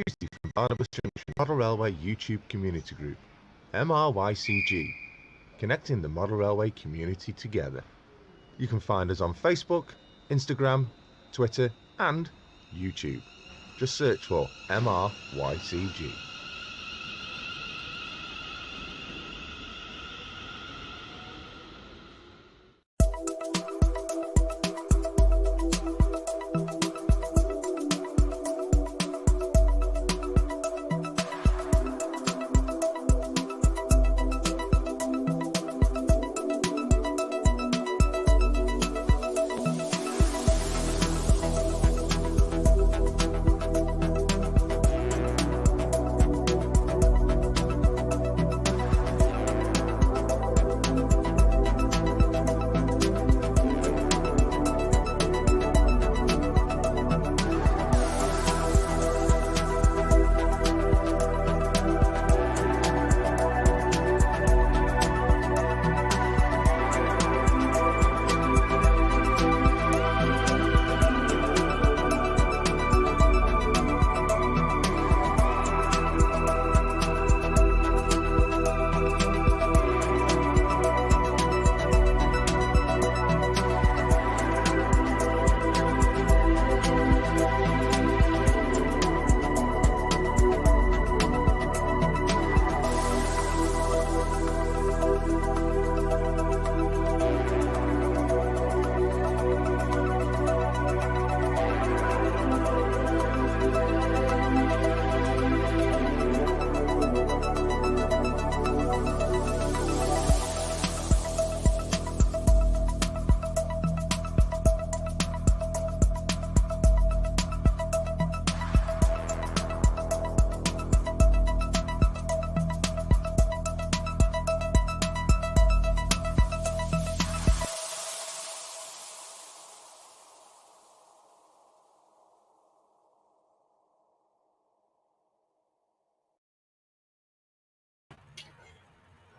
Tuesday from Barnabas Junction Model Railway YouTube Community Group, MRYCG, connecting the Model Railway community together. You can find us on Facebook, Instagram, Twitter and YouTube. Just search for MRYCG.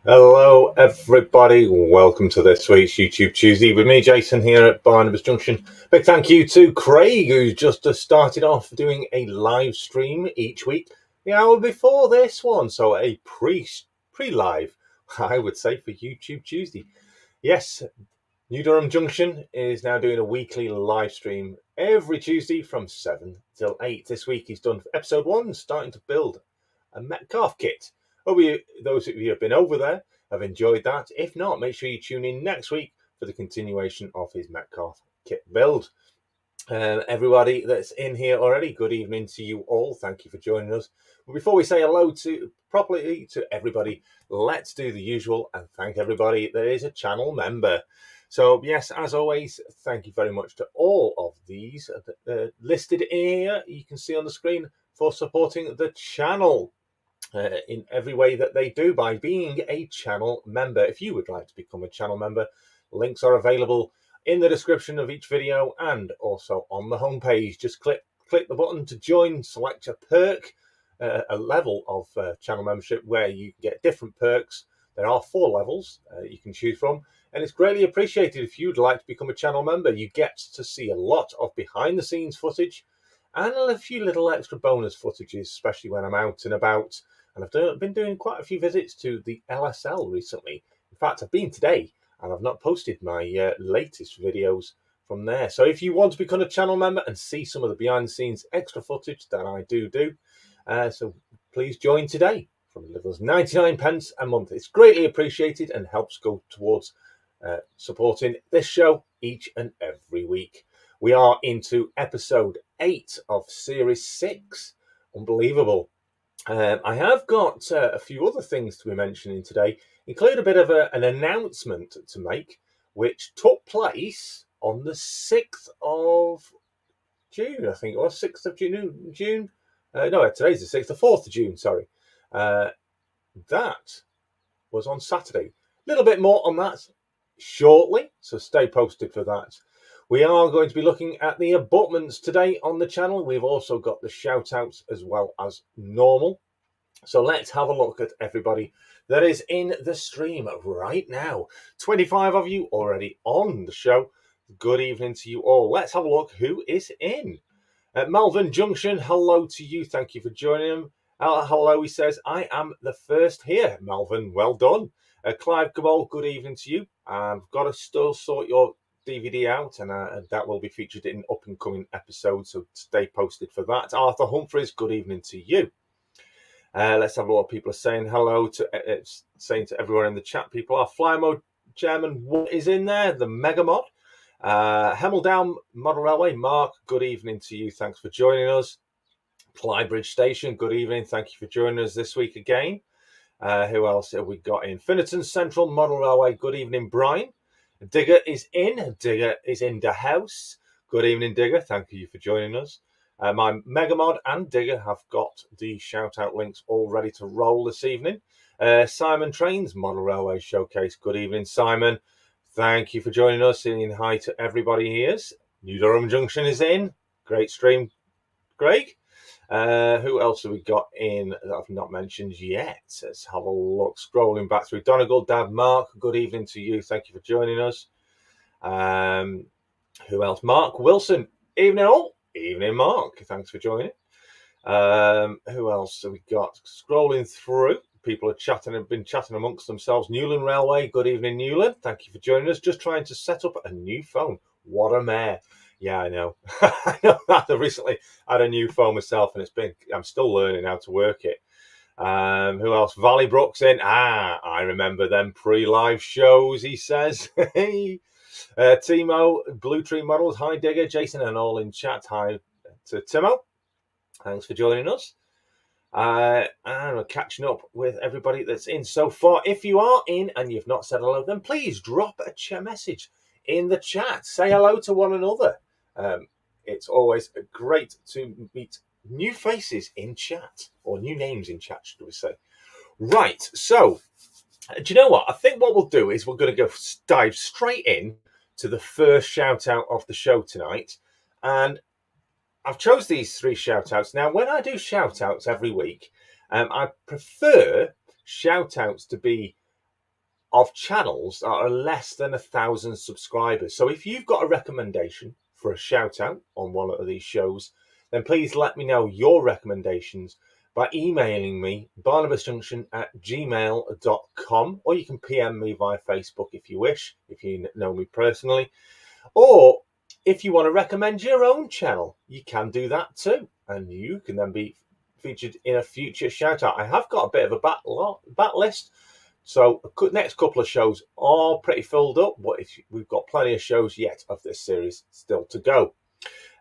Hello everybody, welcome to this week's YouTube Tuesday with me, Jason, here at Barnabas Junction. Big thank you to Craig, who's just started off doing a live stream each week the hour before this one, so a pre-live, I would say, for YouTube Tuesday. Yes, New Durham Junction is now doing a weekly live stream every Tuesday from 7 till 8. This week he's done episode 1, starting to build a Metcalf kit. Those of you who have been over there have enjoyed that. If not, make sure you tune in next week for the continuation of his Metcalf kit build. Everybody that's in here already, good evening to you all. Thank you for joining us. But before we say hello properly to everybody, let's do the usual and thank everybody that is a channel member. So yes, as always, thank you very much to all of these listed here. You can see on the screen for supporting the channel. In every way that they do by being a channel member. If you would like to become a channel member, links are available in the description of each video and also on the homepage. Just click the button to join, select a perk, a level of channel membership where you get different perks. There are 4 levels you can choose from, and it's greatly appreciated if you'd like to become a channel member. You get to see a lot of behind the scenes footage and a few little extra bonus footages, especially when I'm out and about. And I've been doing quite a few visits to the LSL recently. In fact, I've been today and I've not posted my latest videos from there. So if you want to become a channel member and see some of the behind the scenes extra footage that I do, so please join today from as little as 99 pence a month. It's greatly appreciated and helps go towards supporting this show each and every week. We are into episode 8 of series 6. Unbelievable. I have got a few other things to be mentioning today, include a bit of an announcement to make, which took place on the 6th of June, I think it was, 6th of June. No, today's the 6th, the 4th of June, sorry. That was on Saturday. A little bit more on that shortly, so stay posted for that. We are going to be looking at the abutments today on the channel. We've also got the shout-outs as well as normal. So let's have a look at everybody that is in the stream right now. 25 of you already on the show. Good evening to you all. Let's have a look who is in. Melvin Junction, hello to you. Thank you for joining him. Hello, he says, I am the first here. Melvin, well done. Clive Cabal, good evening to you. I've got to still sort your DVD out, and that will be featured in up and coming episodes, so stay posted for that. Arthur Humphreys, good evening to you. Let's have a lot of people are saying hello to saying to everyone in the chat. People are Fly Mode Chairman. What is in there? The Mega Mod. Hemel Down Model Railway. Mark, good evening to you. Thanks for joining us. Clybridge Station, good evening. Thank you for joining us this week again. Who else have we got in? Finnerton Central Model Railway. Good evening, Brian. Digger is in. Digger is in the house. Good evening, Digger. Thank you for joining us. My Megamod and Digger have got the shout-out links all ready to roll this evening. Simon Trains Model Railway Showcase. Good evening, Simon. Thank you for joining us. Saying hi to everybody here. New Durham Junction is in. Great stream, Greg. Who else have we got in that I've not mentioned yet? Let's have a look. Scrolling back through. Donegal, Dad, Mark, good evening to you. Thank you for joining us. Who else? Mark Wilson. Evening all. Evening, Mark. Thanks for joining. Who else have we got? Scrolling through. People are chatting, have been chatting amongst themselves. Newland Railway. Good evening, Newland. Thank you for joining us. Just trying to set up a new phone. What a mare. Yeah, I know. I know that. I recently had a new phone myself, and I'm still learning how to work it. Who else? Valley Brooks in. I remember them pre-live shows, he says. Timo, Blue Tree Models. Hi, Digger. Jason and all in chat. Hi to Timo. Thanks for joining us. And we're catching up with everybody that's in so far. If you are in and you've not said hello, then please drop a message in the chat. Say hello to one another. It's always great to meet new faces in chat, or new names in chat, should we say. Right, so do you know what? I think what we'll do is we're going to dive straight in to the first shout out of the show tonight. And I've chose these 3 shout outs. Now, when I do shout outs every week, I prefer shout outs to be of channels that are less than 1,000 subscribers. So if you've got a recommendation for a shout out on one of these shows, then please let me know your recommendations by emailing me barnabasjunction@gmail.com, or you can PM me via Facebook if you wish, if you know me personally. Or if you want to recommend your own channel, you can do that too, and you can then be featured in a future shout out. I have got a bit of a bat list. So the next couple of shows are pretty filled up, but we've got plenty of shows yet of this series still to go.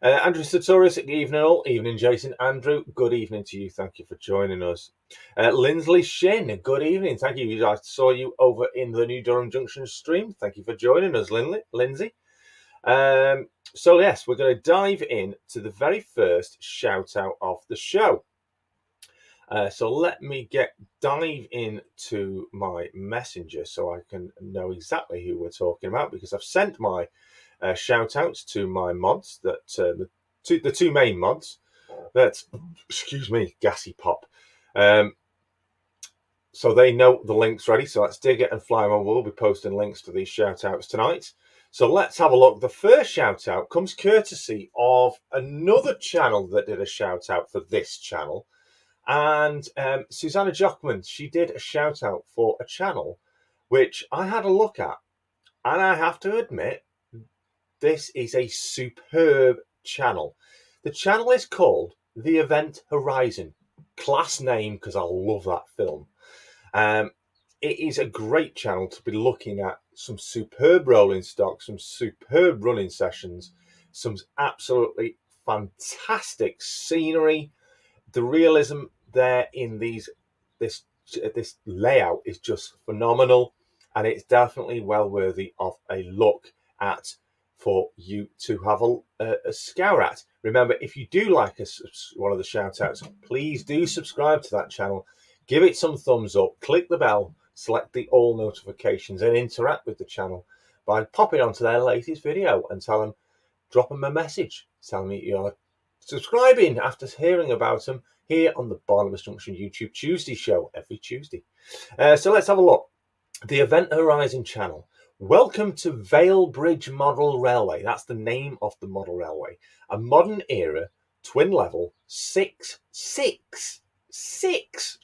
Andrew Sartorius, evening all. Evening, Jason. Andrew, good evening to you. Thank you for joining us. Lindsley Shin, good evening. Thank you. I saw you over in the New Durham Junction stream. Thank you for joining us, Lindsay. So yes, we're going to dive in to the very first shout out of the show. So let me dive into my messenger so I can know exactly who we're talking about, because I've sent my shout outs to my mods, that the two main mods. That's, excuse me, gassy pop. So they know the links ready. So that's Digger and Flymo will be posting links to these shout outs tonight. So let's have a look. The first shout out comes courtesy of another channel that did a shout out for this channel. And Susanna Jockman, she did a shout out for a channel which I had a look at, and I have to admit, this is a superb channel. The channel is called The Event Horizon. Class name, because I love that film. It is a great channel to be looking at some superb rolling stock, some superb running sessions, some absolutely fantastic scenery. The realism there in this layout is just phenomenal, and it's definitely well worthy of a look at for you to have a scour at. Remember, if you do like one of the shout outs, please do subscribe to that channel, give it some thumbs up, click the bell, select the all notifications, and interact with the channel by popping onto their latest video and drop them a message telling me you're subscribing after hearing about them here on the Barnabas Junction YouTube Tuesday show every Tuesday. So let's have a look. The Event Horizon channel. Welcome to Vale Bridge Model Railway. That's the name of the model railway. A modern era twin level, six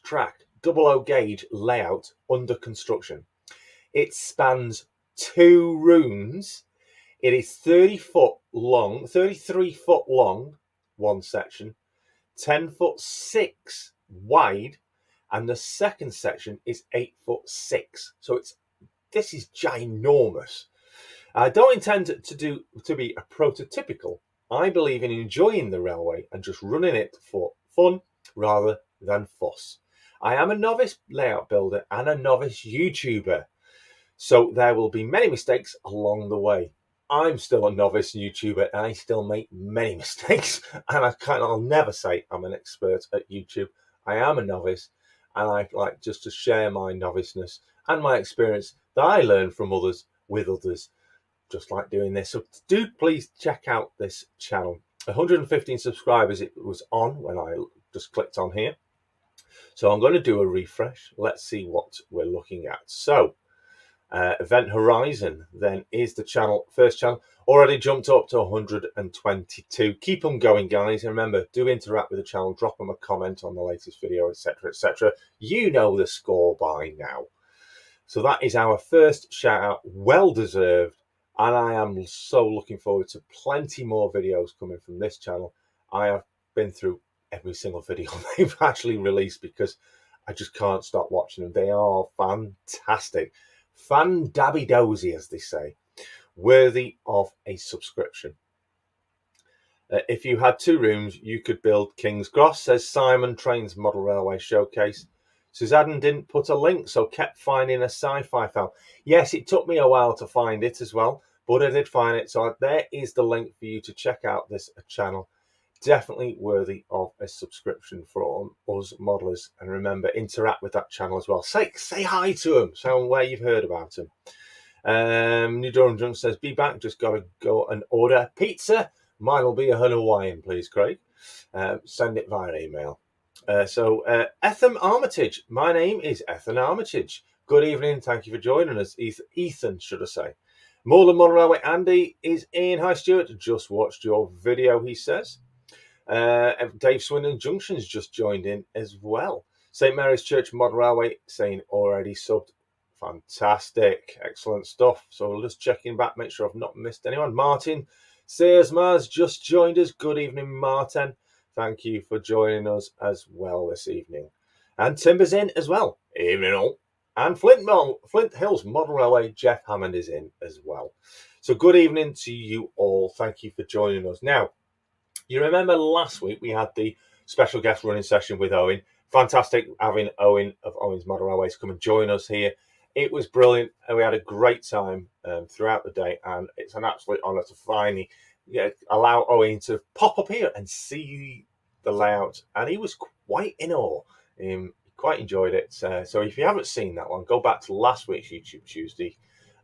track double O gauge layout under construction. It spans 2 rooms. It is 33 foot long, one section, 10'6" wide, and the second section is 8'6". So this is ginormous. I don't intend to be a prototypical. I believe in enjoying the railway and just running it for fun rather than fuss. I am a novice layout builder and a novice YouTuber, so there will be many mistakes along the way. I'm still a novice YouTuber and I still make many mistakes, and I'll never say I'm an expert at YouTube. I am a novice, and I like just to share my noviceness and my experience that I learned from others with others, just like doing this. So do please check out this channel. 115 subscribers it was on when I just clicked on here. So I'm going to do a refresh. Let's see what we're looking at. So Event Horizon then is the first channel, already jumped up to 122. Keep them going, guys, and remember, do interact with the channel, drop them a comment on the latest video, etc, etc. You know the score by now. So that is our first shout out, well deserved, and I am so looking forward to plenty more videos coming from this channel. I have been through every single video they've actually released because I just can't stop watching them. They are fantastic. Fan-dabby-dozy, as they say, worthy of a subscription. If you had 2 rooms, you could build King's Cross, says Simon, Trains Model Railway Showcase. Suzanne didn't put a link, so kept finding a sci-fi file. Yes, it took me a while to find it as well, but I did find it. So there is the link for you to check out this channel. Definitely worthy of a subscription for us modelers. And remember, interact with that channel as well. Say hi to them. Tell them where you've heard about them. New Durham Junction says, be back. Just got to go and order pizza. Mine will be a Hawaiian, please, Craig. Send it via email. Ethan Armitage. My name is Ethan Armitage. Good evening. Thank you for joining us. Ethan, should I say. Moreland Model Railway Andy is in. Hi, Stuart. Just watched your video, he says. Dave Swindon Junction's just joined in as well. St Mary's Church Model Railway saying already subbed. Fantastic. Excellent stuff. So we're just checking back, make sure I've not missed anyone. Martin Searsmars just joined us. Good evening, Martin. Thank you for joining us as well this evening. And Timber's in as well. Evening all. And Flint Hills Model Railway, Jeff Hammond is in as well. So good evening to you all. Thank you for joining us. Now, you remember last week we had the special guest running session with Owen. Fantastic having Owen of Owen's Model Railways come and join us here. It was brilliant, and we had a great time throughout the day, and it's an absolute honour to finally allow Owen to pop up here and see the layout, and he was quite in awe. He quite enjoyed it. So if you haven't seen that one, go back to last week's YouTube Tuesday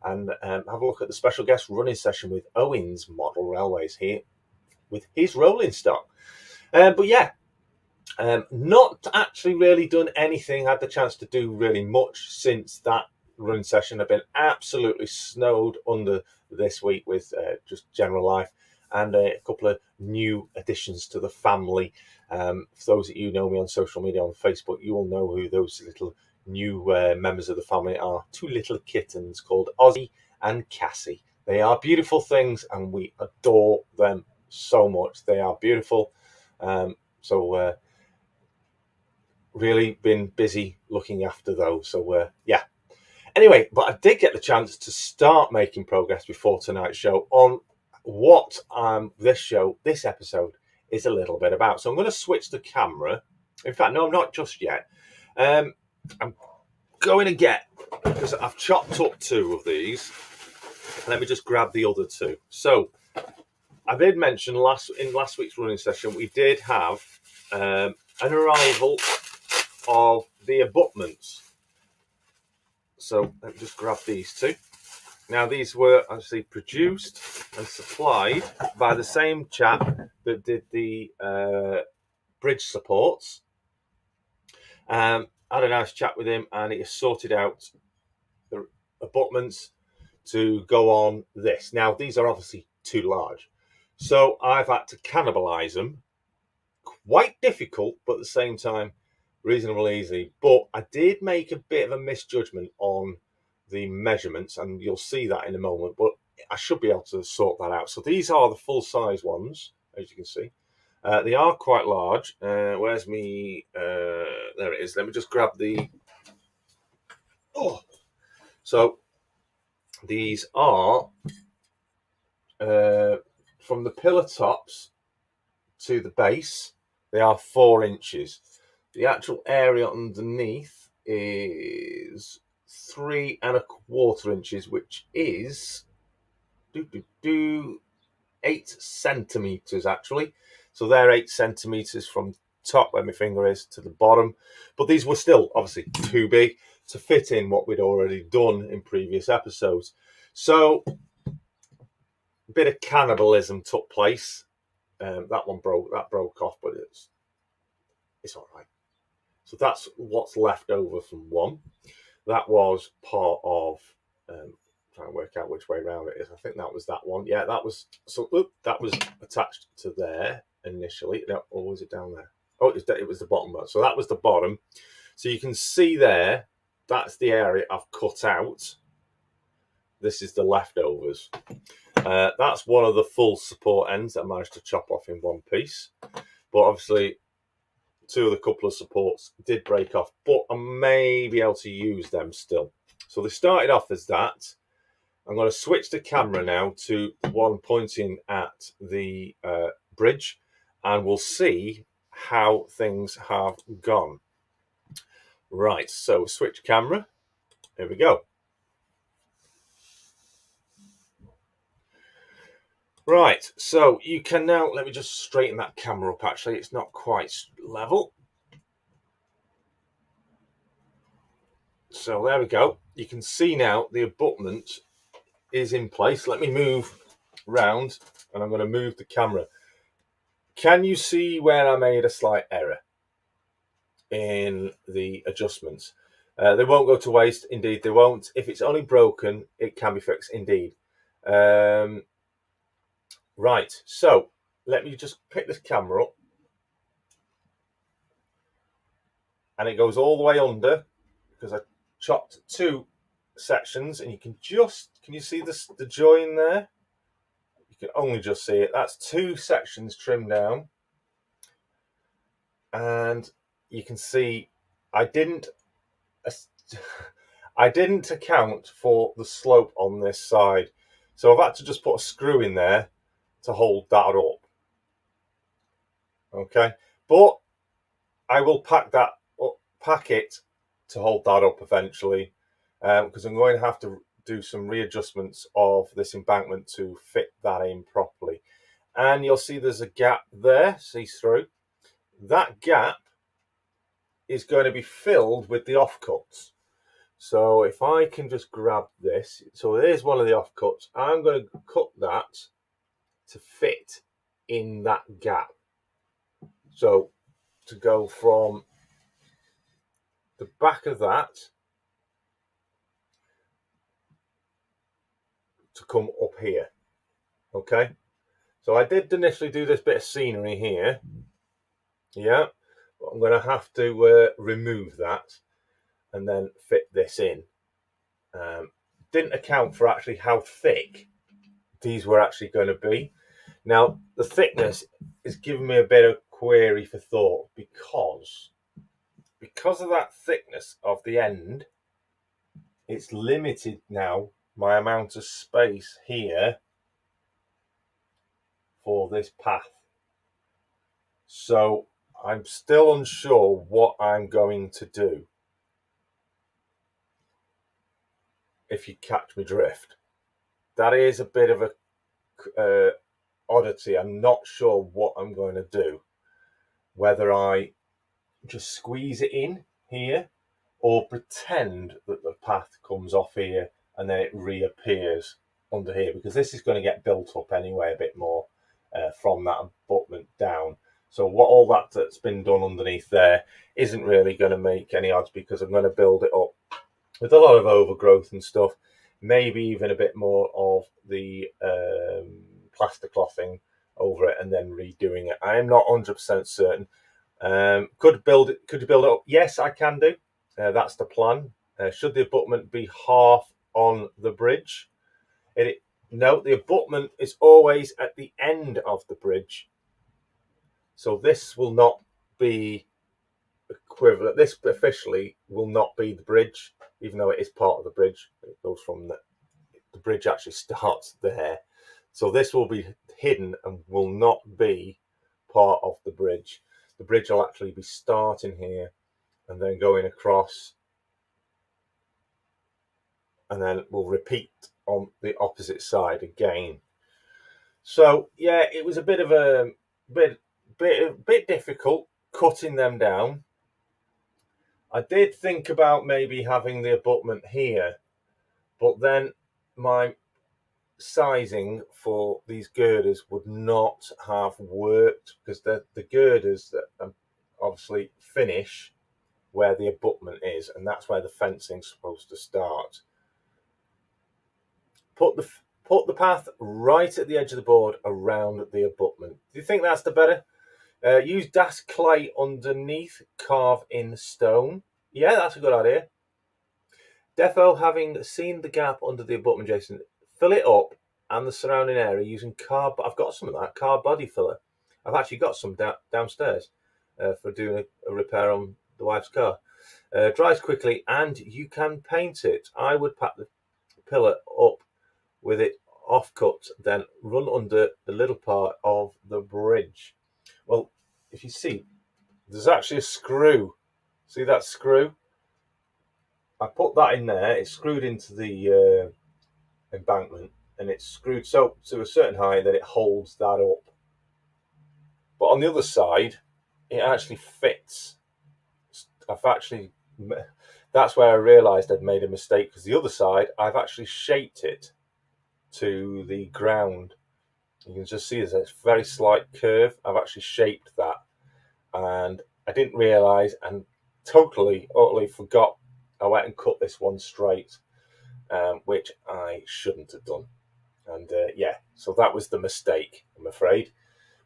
and have a look at the special guest running session with Owen's Model Railways here with his rolling stock. But yeah, not actually really done anything, had the chance to do really much since that running session. I've been absolutely snowed under this week with just general life and a couple of new additions to the family. For those of you who know me on social media, on Facebook, you will know who those little new members of the family are. 2 little kittens called Ozzy and Cassie. They are beautiful things and we adore them so much. They are beautiful. Really been busy looking after those. So yeah. Anyway, but I did get the chance to start making progress before tonight's show on what this episode is a little bit about. So I'm going to switch the camera. In fact, no, I'm not just yet. I'm going to get, because I've chopped up 2 of these. Let me just grab the other 2. So I did mention in last week's running session, we did have an arrival of the abutments. So let me just grab these 2. Now, these were actually produced and supplied by the same chap that did the bridge supports. I had a nice chat with him, and he has sorted out the abutments to go on this. Now, these are obviously too large, so I've had to cannibalise them quite difficult, but at the same time reasonably easy. But I did make a bit of a misjudgment on the measurements, and you'll see that in a moment, but I should be able to sort that out. So these are the full size ones, as you can see. They are quite large. Where's me? There it is. Let me just grab the... Oh! So these are from the pillar tops to the base, they are 4 inches. The actual area underneath is 3¼ inches, which is 8 centimeters actually. So they're 8 centimeters from top where my finger is to the bottom, but these were still obviously too big to fit in what we'd already done in previous episodes. So a bit of cannibalism took place. That broke off, but it's all right. So that's what's left over from one. That was part of trying to work out which way around it is. I think that was that one. Yeah, that was that was attached to there initially. No, or was it down there? Oh, it was the bottom one. So that was the bottom. So you can see there, that's the area I've cut out. This is the leftovers. That's one of the full support ends that I managed to chop off in one piece. But obviously, 2 of the couple of supports did break off, but I may be able to use them still. So they started off as that. I'm going to switch the camera now to one pointing at the bridge, and we'll see how things have gone. Right, so switch camera. Here we go. Right, so you can now, let me just straighten that camera up actually, it's not quite level. So there we go. You can see now the abutment is in place. Let me move round and I'm going to move the camera. Can you see where I made a slight error in the adjustments? They won't go to waste. Indeed, they won't. If it's only broken, it can be fixed. Indeed. Right, so let me just pick this camera up. And it goes all the way under because I chopped 2 sections, and you can you see the join there? You can only just see it. That's 2 sections trimmed down. And you can see I didn't account for the slope on this side. So I've had to just put a screw in there to hold that up. Okay, but I will pack it to hold that up eventually, because I'm going to have to do some readjustments of this embankment to fit that in properly. And you'll see there's a gap there, see through. That gap is going to be filled with the offcuts. So if I can just grab this, so there's one of the offcuts. I'm going to cut that to fit in that gap. So to go from the back of that to come up here. Okay, so I did initially do this bit of scenery here. Yeah, but I'm going to have to remove that and then fit this in. Didn't account for actually how thick these were actually going to be. Now, the thickness is giving me a bit of query for thought because of that thickness of the end, it's limited now my amount of space here for this path. So I'm still unsure what I'm going to do, if you catch me drift. That is a bit of a oddity. I'm not sure what I'm going to do, whether I just squeeze it in here or pretend that the path comes off here and then it reappears under here, because this is going to get built up anyway a bit more from that abutment down. So what all that's been done underneath there isn't really going to make any odds, because I'm going to build it up with a lot of overgrowth and stuff, maybe even a bit more of the plaster clothing over it and then redoing it. I am not 100% certain. Could you build it up? Yes, I can do. That's the plan. Should the abutment be half on the bridge? No, the abutment is always at the end of the bridge. So this will not be equivalent. This officially will not be the bridge, even though it is part of the bridge. It goes from the bridge actually starts there. So this will be hidden and will not be part of the bridge. The bridge will actually be starting here and then going across, and then we'll repeat on the opposite side again. So yeah, it was a bit of a bit difficult cutting them down. I did think about maybe having the abutment here, but then my sizing for these girders would not have worked, because the girders that obviously finish where the abutment is, and that's where the fencing's supposed to start. Put the path right at the edge of the board around the abutment. Do you think that's the better? Use das clay underneath, carve in stone. Yeah, that's a good idea. Defo, having seen the gap under the abutment, Jason, fill it up and the surrounding area using I've got some of that car body filler. I've actually got some downstairs for doing a repair on the wife's car. Dries quickly and you can paint it. I would pack the pillar up with it offcut, then run under the little part of the bridge. Well, if you see, there's actually a screw. See that screw? I put that in there. It's screwed into the embankment, and it's screwed so to a certain height that it holds that up. But on the other side, it actually fits. That's where I realised I'd made a mistake, because the other side, I've actually shaped it to the ground. You can just see there's a very slight curve. I've actually shaped that, and I didn't realise and utterly forgot. I went and cut this one straight, which I shouldn't have done. And yeah, so that was the mistake, I'm afraid.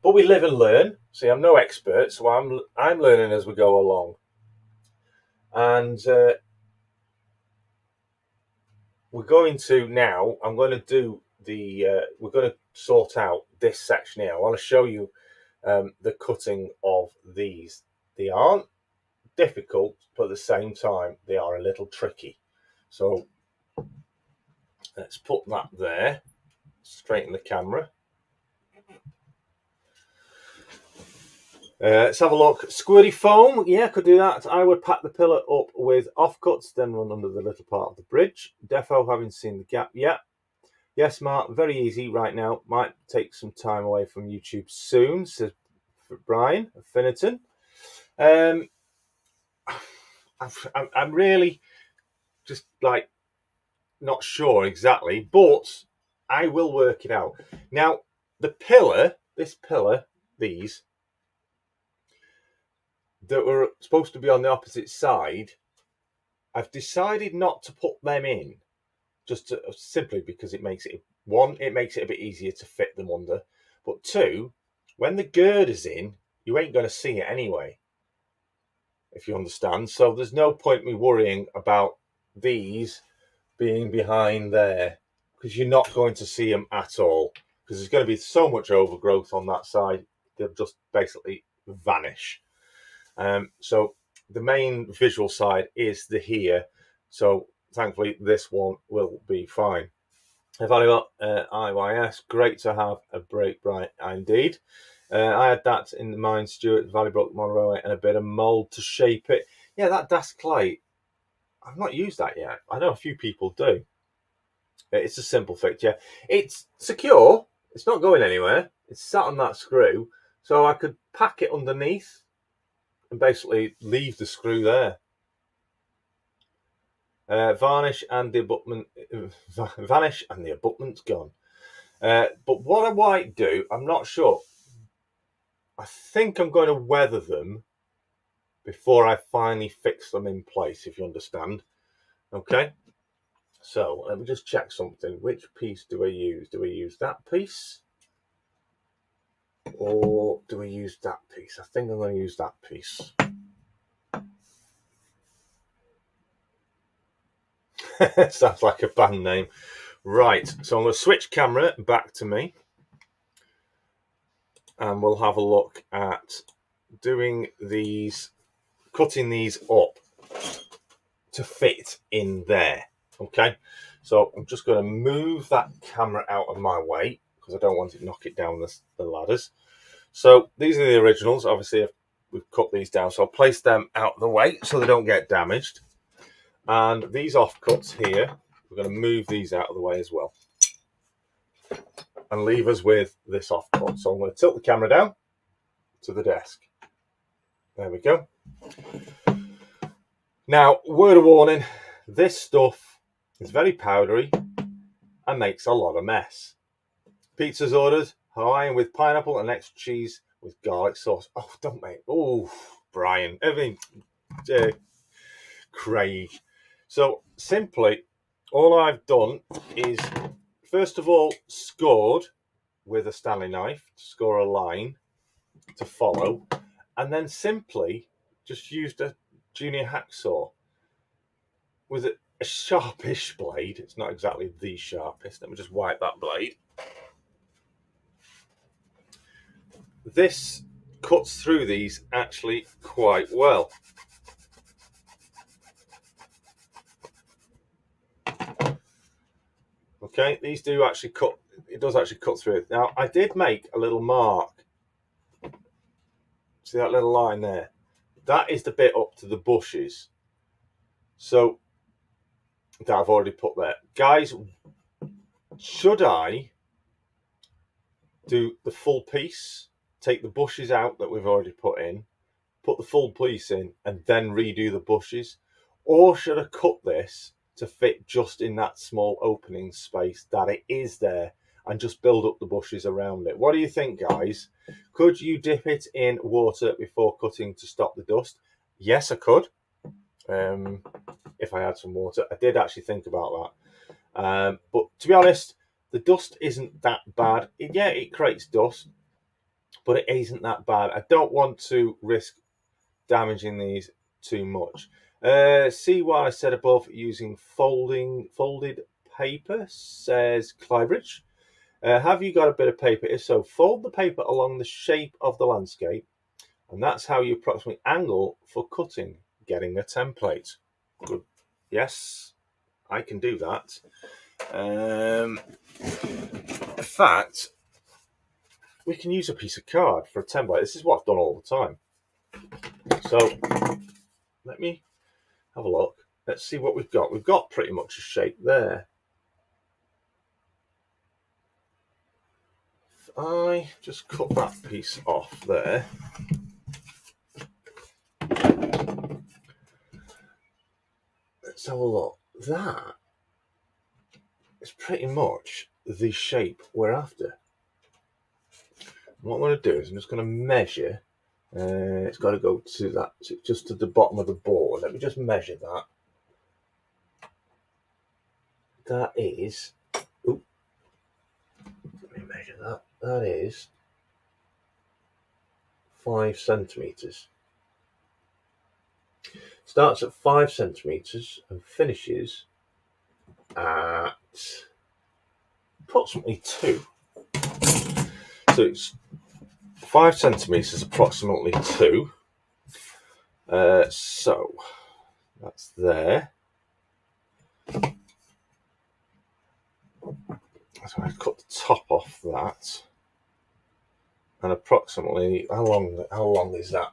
But we live and learn. See, I'm no expert, so I'm learning as we go along. And we're going to now. I'm going to do we're going to sort out this section here. I want to show you the cutting of these. They aren't difficult, but at the same time they are a little tricky. So let's put that there. Straighten the camera. Let's have a look. Squirty foam, yeah, could do that. I would pack the pillar up with offcuts, then run under the little part of the bridge. Defo, having seen the gap, yeah. Yes, Mark, very easy right now. Might take some time away from YouTube soon, says Brian Finnerton. I'm really just like not sure exactly, but I will work it out. Now, the pillar, these that were supposed to be on the opposite side, I've decided not to put them in, simply because it makes it a bit easier to fit them under, but two, when the girder's in, you ain't going to see it anyway, if you understand. So there's no point me worrying about these being behind there, because you're not going to see them at all, because there's going to be so much overgrowth on that side, they'll just basically vanish. So the main visual side is the here, so thankfully this one will be fine. I've only got IYS, great to have a break bright indeed. I had that in mind, Stuart, Valley-Brook Model Railway, and a bit of mould to shape it. Yeah, that Das clay, I've not used that yet. I know a few people do. It's a simple fix, yeah. It's secure, it's not going anywhere, it's sat on that screw, so I could pack it underneath and basically leave the screw there. Vanish and the abutment's gone. But what I might do, I'm not sure. I think I'm going to weather them before I finally fix them in place, if you understand. Okay. So let me just check something. Which piece do I use? Do I use that piece? Or do we use that piece? I think I'm going to use that piece. Sounds like a band name. Right, so I'm going to switch camera back to me. And we'll have a look at doing these, cutting these up to fit in there. Okay, so I'm just going to move that camera out of my way because I don't want it to knock it down the ladders. So these are the originals. Obviously, we've cut these down, so I'll place them out of the way so they don't get damaged. And these offcuts here, we're going to move these out of the way as well and leave us with this offcut. So I'm going to tilt the camera down to the desk. There we go. Now, word of warning, this stuff is very powdery and makes a lot of mess. Pizza's ordered, Hawaiian with pineapple and extra cheese with garlic sauce. Oh, don't make, oh, Brian, Craig. So simply, all I've done is, first of all, scored with a Stanley knife to score a line to follow, and then simply just used a junior hacksaw with a sharpish blade. It's not exactly the sharpest. Let me just wipe that blade. This cuts through these actually quite well. Okay, these do actually cut, it does actually cut through it. Now, I did make a little mark. See that little line there? That is the bit up to the bushes. So, that I've already put there. Guys, should I do the full piece, take the bushes out that we've already put in, put the full piece in, and then redo the bushes? Or should I cut this to fit just in that small opening space that it is there and just build up the bushes around it? What do you think, guys? Could you dip it in water before cutting to stop the dust? Yes, I could. If I had some water. I did actually think about that. But to be honest, the dust isn't that bad. Yeah, it creates dust, but it isn't that bad. I don't want to risk damaging these too much. See what I said above using folded paper, says Clybridge. Have you got a bit of paper? If so, fold the paper along the shape of the landscape, and that's how you approximately angle for cutting, getting a template. Good. Yes, I can do that. In fact, we can use a piece of card for a template. This is what I've done all the time. So let me have a look. Let's see what we've got. We've got pretty much a shape there. If I just cut that piece off there. Let's have a look. That is pretty much the shape we're after. What I'm going to do is I'm just going to measure. It's got to go to that, just to the bottom of the board. Let me just measure that. That is, let me measure that. That is 5 centimeters. Starts at 5 centimeters and finishes at approximately 2. So it's 5 centimeters, approximately 2. So that's there. So I cut the top off that, and approximately how long is that?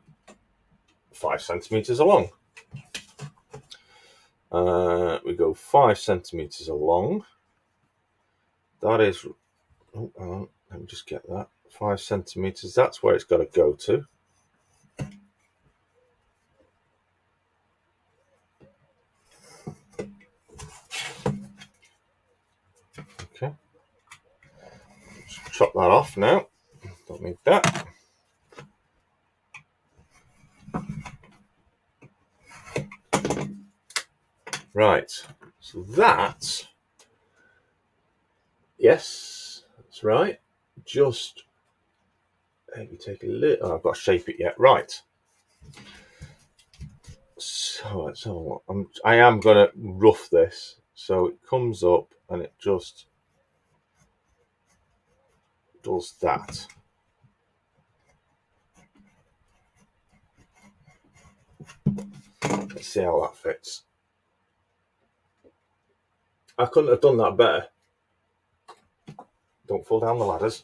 5 centimeters along. We go 5 centimeters along. That is, oh, hang on, let me just get that. 5 centimeters. That's where it's got to go to. Okay. Just chop that off now. Don't need that. Right. So that, yes, that's right. Just maybe take a little. Oh, I've got to shape it yet. Right. So I am going to rough this so it comes up and it just does that. Let's see how that fits. I couldn't have done that better. Don't fall down the ladders.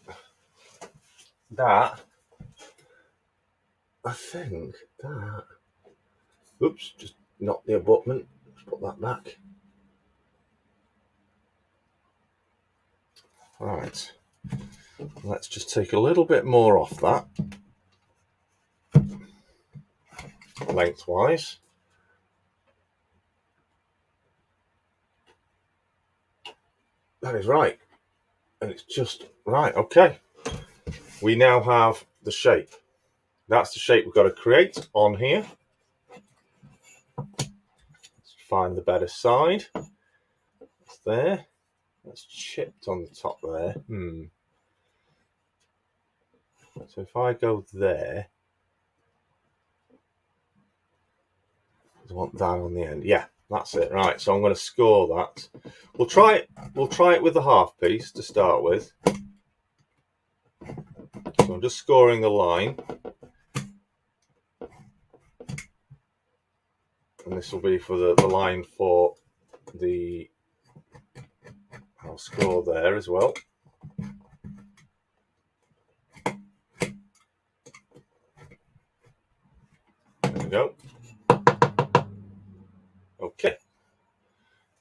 That, I think that, oops, just knocked the abutment. Let's put that back. Right, let's just take a little bit more off that, lengthwise. That is right, and it's just right. Okay, we now have the shape. That's the shape we've got to create on here. Let's find the better side. It's there. That's chipped on the top there. So if I go there, I want that on the end. Yeah, that's it. Right. So I'm going to score that. We'll try it. We'll try it with the half piece to start with. So I'm just scoring a line, and this will be for the line for the. I'll score there as well. There we go. Okay.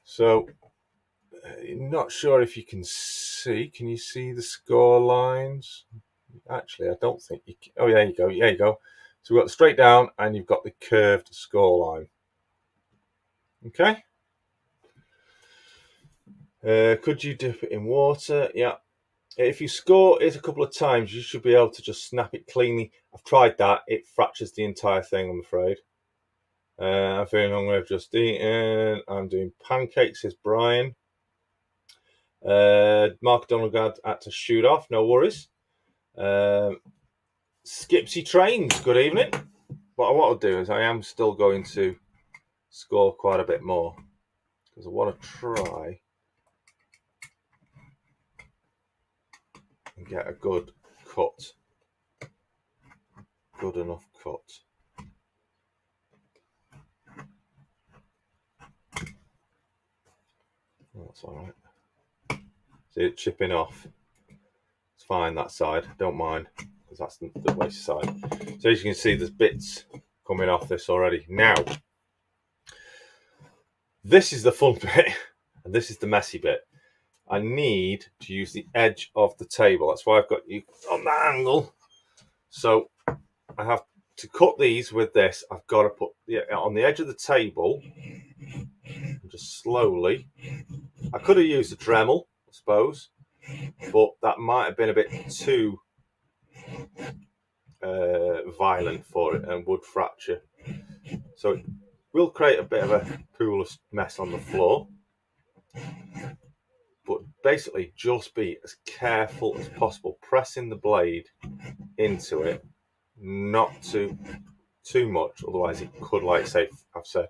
So, not sure if you can see. Can you see the score lines? Actually, I don't think you can. Oh, yeah, you go. Yeah, you go. So we've got the straight down, and you've got the curved score line. Okay. Could you dip it in water? Yeah. If you score it a couple of times, you should be able to just snap it cleanly. I've tried that. It fractures the entire thing, I'm afraid. I'm feeling hungry. I've just eaten. I'm doing pancakes, says Brian. Mark Donald had to shoot off. No worries. Skipsy Trains, good evening. What I'll do is I am still going to score quite a bit more because I want to try and get a good cut. Good enough cut. That's all right. See it chipping off. It's fine that side. Don't mind because that's the waste side. So as you can see, there's bits coming off this already. Now, this is the fun bit, and this is the messy bit. I need to use the edge of the table. That's why I've got you on that angle. So I have to cut these with this. I've got to put on the edge of the table, and just slowly. I could have used a Dremel, I suppose, but that might have been a bit too violent for it and would fracture. So it will create a bit of a pool of mess on the floor. But basically just be as careful as possible, pressing the blade into it, not too much, otherwise it could, like say I've said,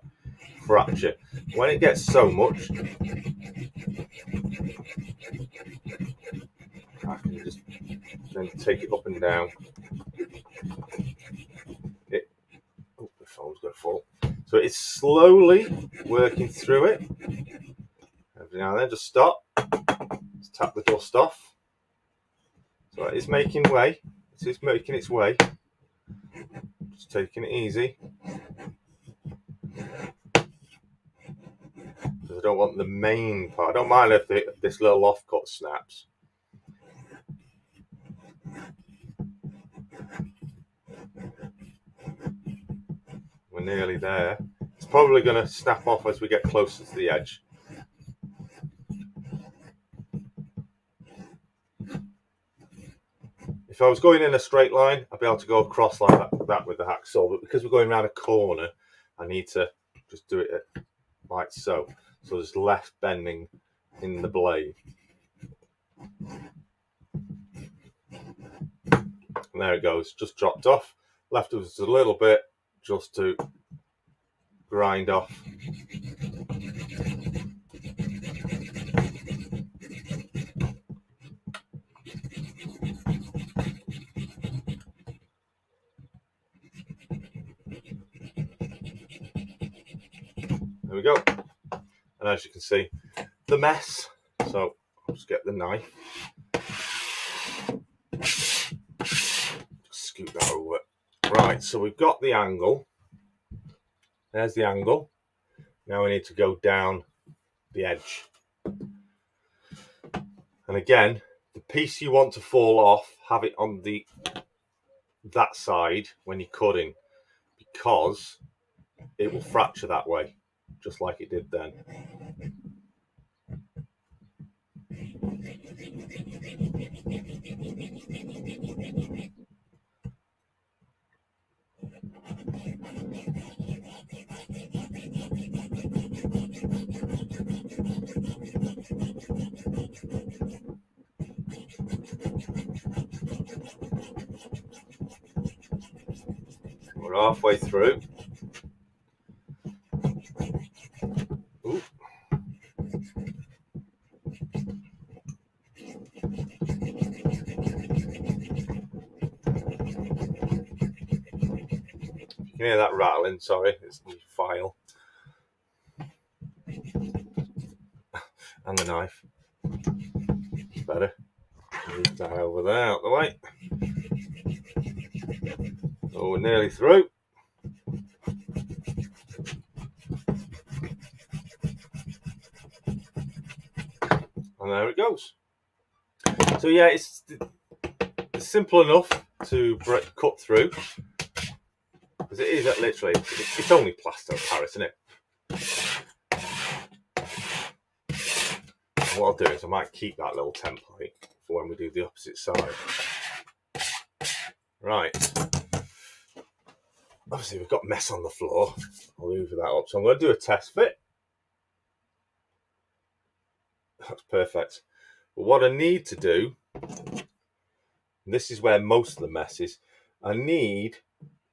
fracture. When it gets so much, I can just then take it up and down. Oh, the phone's going to fall. So it's slowly working through it. Every now and then, just stop. Just tap the dust off. So it's making way. It is making its way. Just taking it easy. Because I don't want the main part. I don't mind if this little offcut snaps. We're nearly there. It's probably going to snap off as we get closer to the edge. If I was going in a straight line, I'd be able to go across like that with the hacksaw. But because we're going around a corner, I need to just do it like so. So there's less bending in the blade. And And there it goes, just dropped off. Left us a little bit just to grind off. There we go. And as you can see, the mess. So I'll just get the knife. Just scoot that over. Right, so we've got the angle. There's the angle. Now we need to go down the edge. And again, the piece you want to fall off, have it on that side when you're cutting, because it will fracture that way, just like it did then. We're halfway through. Ooh. You can hear that rattling, sorry, it's the file. And the knife. Better. Move that over there, out the way. Oh, we're nearly through. And there it goes. So yeah, it's simple enough to cut through, because it is literally, it's only plaster of Paris, isn't it? And what I'll do is I might keep that little template for when we do the opposite side. Right. Obviously we've got mess on the floor. I'll hoover that up. So I'm going to do a test fit. That's perfect. But what I need to do, and this is where most of the mess is, I need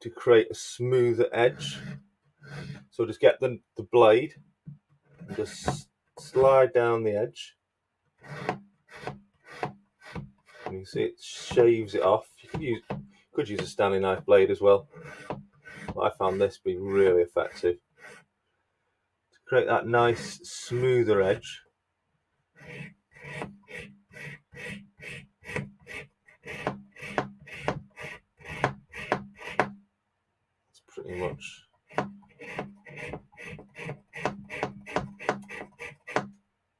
to create a smoother edge. So just get the blade and just slide down the edge. And you can see it shaves it off. You could use a Stanley knife blade as well. But I found this to be really effective to create that nice smoother edge. That's pretty much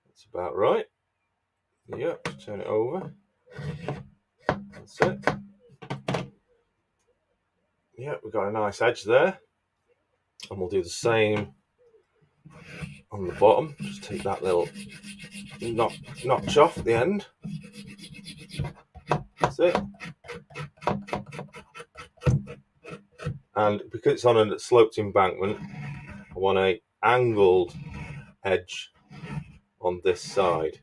that's about right. Yep, turn it over. That's it. Yep, we've got a nice edge there. And we'll do the same on the bottom. Just take that little notch off at the end. That's it. And because it's on a sloped embankment, I want an angled edge on this side.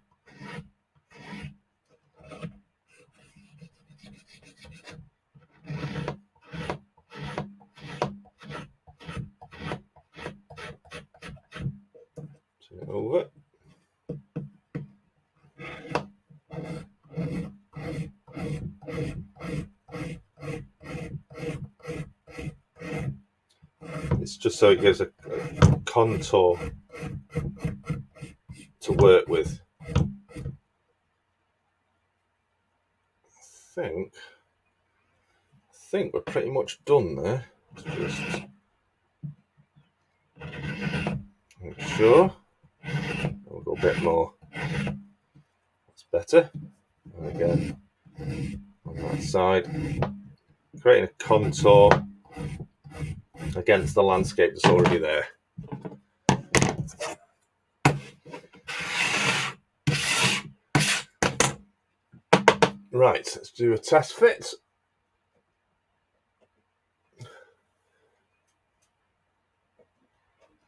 Turn it over. It's just so it gives a contour to work with. I think we're pretty much done there. Just make sure. We'll go a bit more. That's better. And again, on that side, creating a contour against the landscape that's already there. Right, let's do a test fit.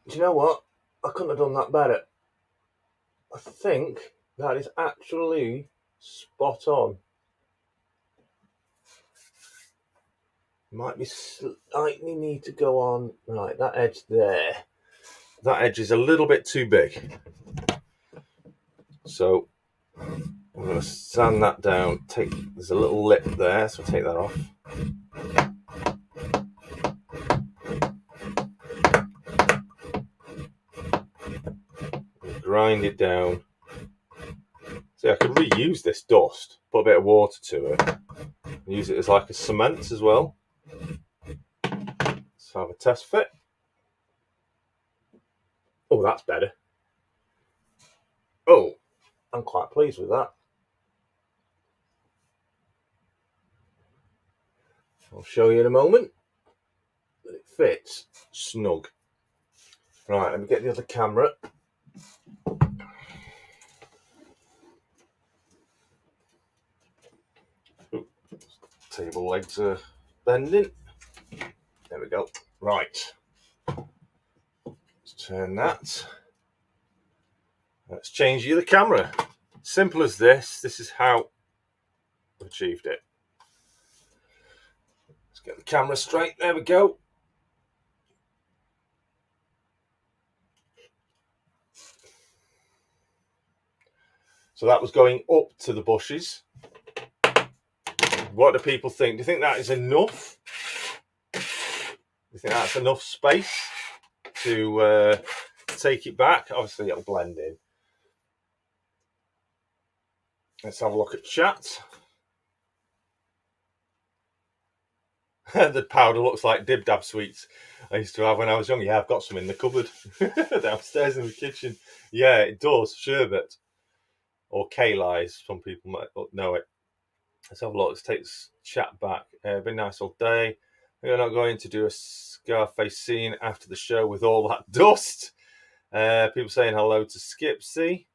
Do you know what? I couldn't have done that better. I think that is actually spot on. Might be slightly need to go on. Right, that edge there. That edge is a little bit too big. So I'm going to sand that down. There's a little lip there, so take that off. Grind it down. See, I could reuse this dust, put a bit of water to it, and use it as like a cement as well. Let's have a test fit. Oh, that's better. Oh, I'm quite pleased with that. I'll show you in a moment that it fits snug. Right, let me get the other camera. Ooh, table legs are bending. There we go. Right. Let's turn that. Let's change the other camera. Simple as this. This is how I've achieved it. Let's get the camera straight. There we go. So that was going up to the bushes. What do people think? Do you think that is enough? Do you think that's enough space to take it back? Obviously, it'll blend in. Let's have a look at chat. The powder looks like Dib Dab sweets I used to have when I was young. Yeah, I've got some in the cupboard downstairs in the kitchen. Yeah, it does. Sherbet or K-Lies, some people might know it. Let's have a look. Let's take this chat back. Been nice all day. We're not going to do a Scarface scene after the show with all that dust. People saying hello to Skipsy.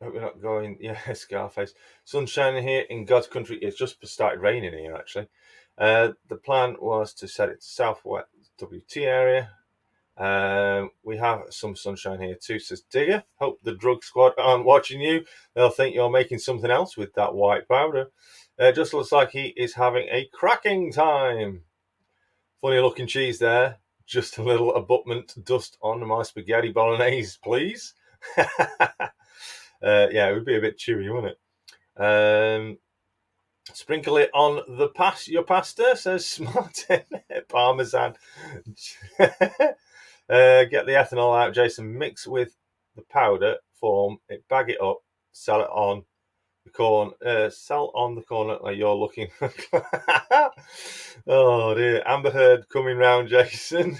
Hope we're not going. Yeah, Scarface. Sun shining here in God's country. It's just started raining here, actually. The plan was to set it to southwest WT area. We have some sunshine here too, says Digger. Hope the drug squad aren't watching you. They'll think you're making something else with that white powder. Just looks like he is having a cracking time. Funny looking cheese there. Just a little abutment dust on my spaghetti bolognese, please. Yeah, it would be a bit chewy, wouldn't it? Sprinkle it on your pasta, says Martin. Parmesan. Get the ethanol out, Jason. Mix with the powder form it, bag it up, sell it on the corn. Sell on the corner like you're looking. Oh dear, Amber Heard coming round, Jason.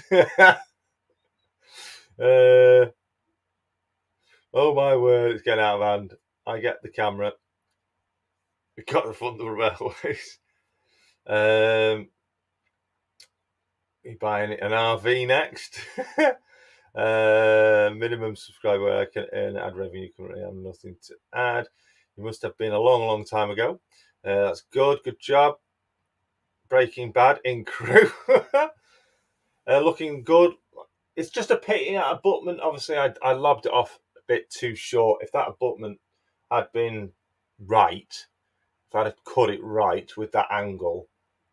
Oh my word, it's getting out of hand. I get the camera. We got the front of the railways. You're buying an RV next. Minimum subscriber I can earn ad revenue. Currently, I have nothing to add. You must have been a long time ago. That's good. Good job. Breaking Bad in crew. Looking good. It's just a pity that abutment. Obviously, I lobbed it off a bit too short. If that abutment had been right, if I'd have cut it right with that angle,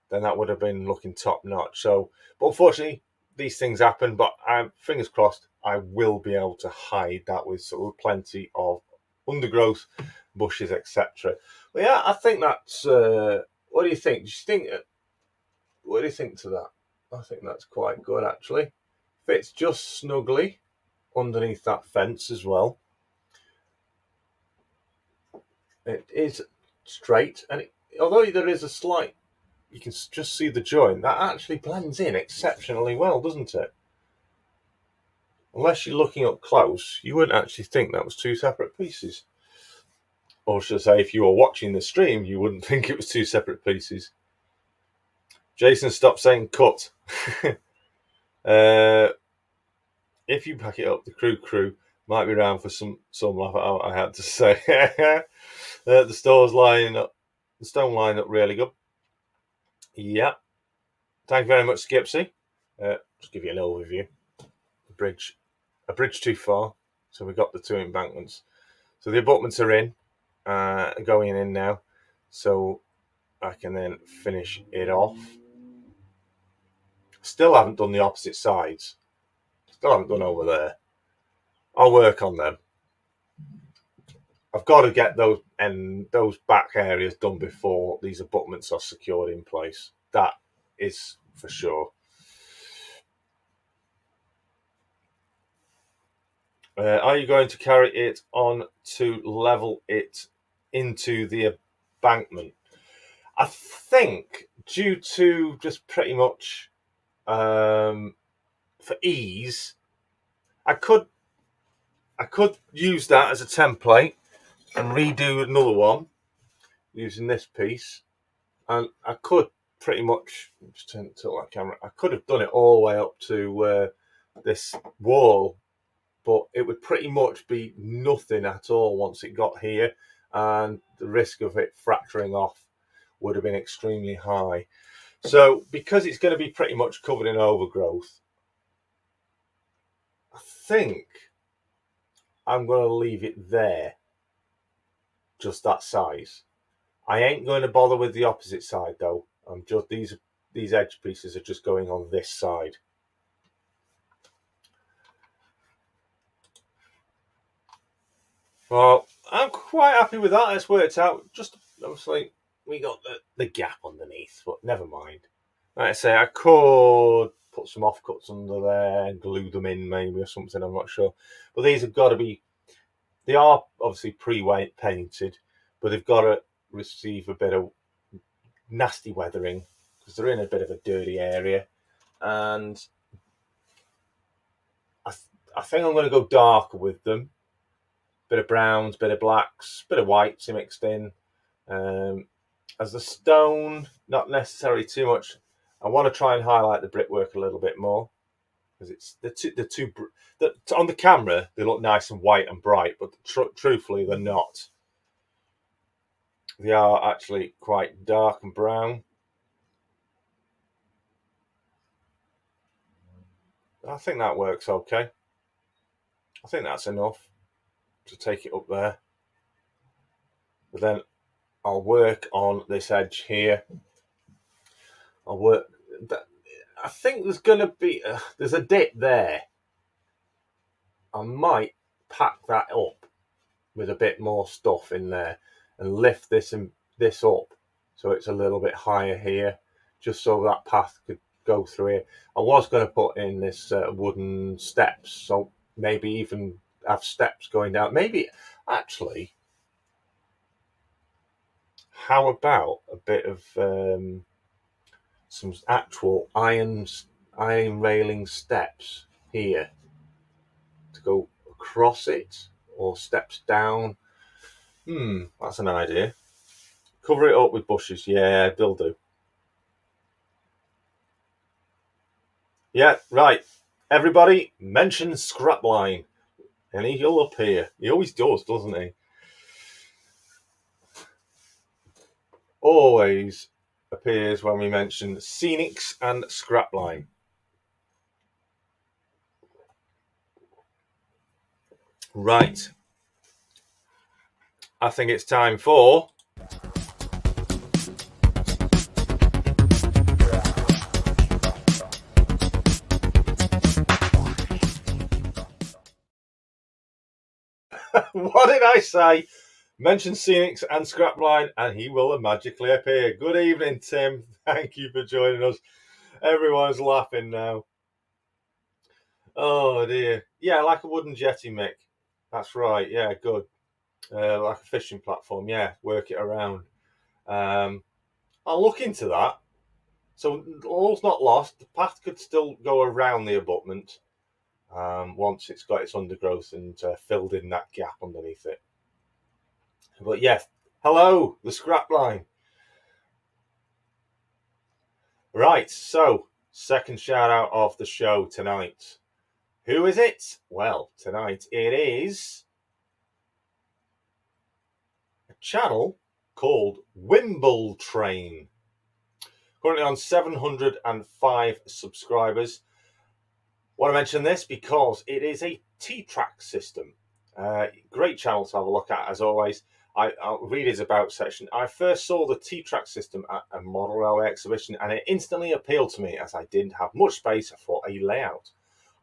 then that would have been looking top notch. So, but unfortunately, these things happen. But fingers crossed, I will be able to hide that with sort of plenty of undergrowth, bushes, etc. But yeah, I think that's. What do you think? What do you think to that? I think that's quite good actually. Fits just snugly underneath that fence as well. It is straight, and although there is a slight, you can just see the joint, that actually blends in exceptionally well, doesn't it? Unless you're looking up close, you wouldn't actually think that was two separate pieces. Or should I say, if you were watching the stream, you wouldn't think it was two separate pieces. Jason, stop saying cut. If you back it up, the crew might be around for some laugh out, I had to say. The stone line up really good. Yeah. Thank you very much, Skipsy. Just give you an overview. A bridge too far. So we got the two embankments. So the abutments are in, going in now. so I can then finish it off. Still haven't done the opposite sides. Still haven't done over there. I'll work on them. I've got to get those back areas done before these abutments are secured in place. That is for sure. Are you going to carry it on to level it into the embankment? I think due to just pretty much for ease, I could use that as a template and redo another one using this piece, and I could pretty much just turn it to that camera. I could have done it all the way up to this wall, but it would pretty much be nothing at all once it got here, and the risk of it fracturing off would have been extremely high. So because it's going to be pretty much covered in overgrowth, I think I'm going to leave it there, just that size. I ain't going to bother with the opposite side though. I'm just these edge pieces are just going on this side. Well, I'm quite happy with that. It's worked out. Just obviously we got the gap underneath, but never mind. Like I say, I could put some offcuts under there and glue them in maybe or something, I'm not sure. But these have got to be, they are obviously pre-painted, but they've got to receive a bit of nasty weathering because they're in a bit of a dirty area. And I think I'm going to go darker with them. Bit of browns, bit of blacks, bit of whites mixed in. As the stone, not necessarily too much. I want to try and highlight the brickwork a little bit more because it's on the camera they look nice and white and bright, but truthfully they're not. They are actually quite dark and brown. I think that works okay. I think that's enough to take it up there. But then I'll work on this edge here. I'll work that. I think there's going to be there's a dip there. I might pack that up with a bit more stuff in there and lift this up so it's a little bit higher here, just so that path could go through here. I was going to put in this wooden steps, so maybe even have steps going down. Maybe actually, how about a bit of some actual iron railing steps here to go across it, or steps down. That's an idea. Cover it up with bushes. Yeah, they'll do. Yeah, right. Everybody, mention Scrapline, and he'll appear. He always does, doesn't he? Always appears when we mention Scenics and Scrapline. Right. I think it's time for what did I say? Mention Scenics and Scrapline and he will magically appear. Good evening, Tim. Thank you for joining us. Everyone's laughing now. Oh dear. Yeah, like a wooden jetty, Mick. That's right. Yeah, good. Like a fishing platform. Yeah, work it around. I'll look into that. So all's not lost. The path could still go around the abutment once it's got its undergrowth and filled in that gap underneath it. But yeah, hello, the Scrapline. Right, so second shout out of the show tonight. Who is it? Well, tonight it is a channel called Wimble Train. Currently on 705 subscribers. Want to mention this because it is a T-track system. Great channel to have a look at as always. I'll read his about section. I first saw the T-track system at a model railway exhibition, and it instantly appealed to me as I didn't have much space for a layout.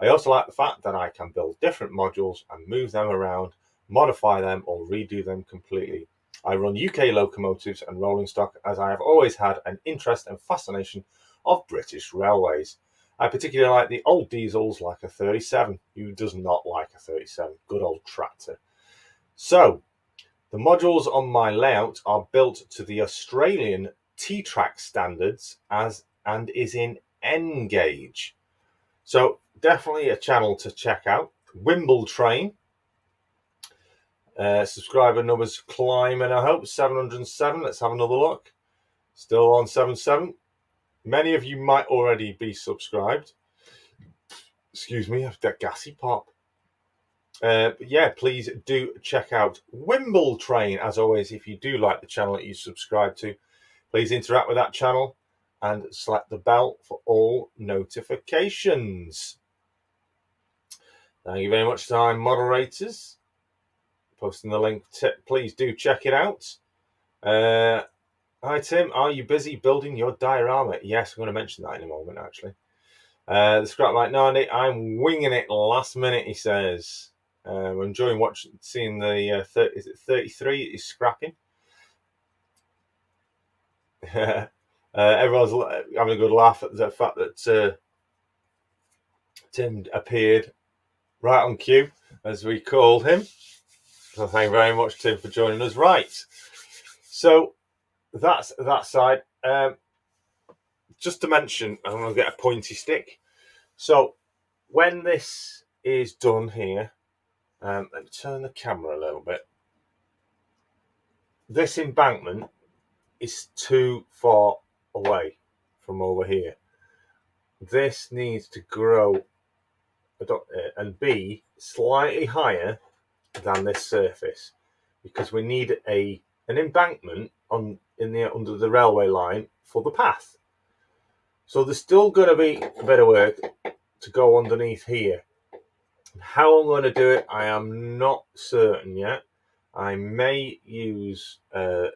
I also like the fact that I can build different modules and move them around, modify them, or redo them completely. I run UK locomotives and rolling stock as I have always had an interest and fascination of British railways. I particularly like the old diesels like a 37. Who does not like a 37? Good old tractor. So, the modules on my layout are built to the Australian T-track standards and is in N gauge. So definitely a channel to check out. Wimble Train. Subscriber numbers climbing, I hope. 707. Let's have another look. Still on 77. Many of you might already be subscribed. Excuse me, I've got gassy pop. But yeah, please do check out Wimble Train. As always, if you do like the channel that you subscribe to, please interact with that channel and select the bell for all notifications. Thank you very much to our moderators. Posting the link. Please do check it out. Hi, Tim. Are you busy building your diorama? Yes, I'm going to mention that in a moment, actually. The scrap like, no, I'm winging it last minute, he says. I'm enjoying seeing the 33 is scrapping. Everyone's having a good laugh at the fact that Tim appeared right on cue, as we called him. So thank you very much, Tim, for joining us. Right, so that's that side. Just to mention, I'm going to get a pointy stick. So when this is done here, let me turn the camera a little bit. This embankment is too far away from over here. This needs to grow and be slightly higher than this surface, because we need an embankment under the railway line for the path. So there's still going to be a bit of work to go underneath here. How I'm going to do it, I am not certain yet. I may use the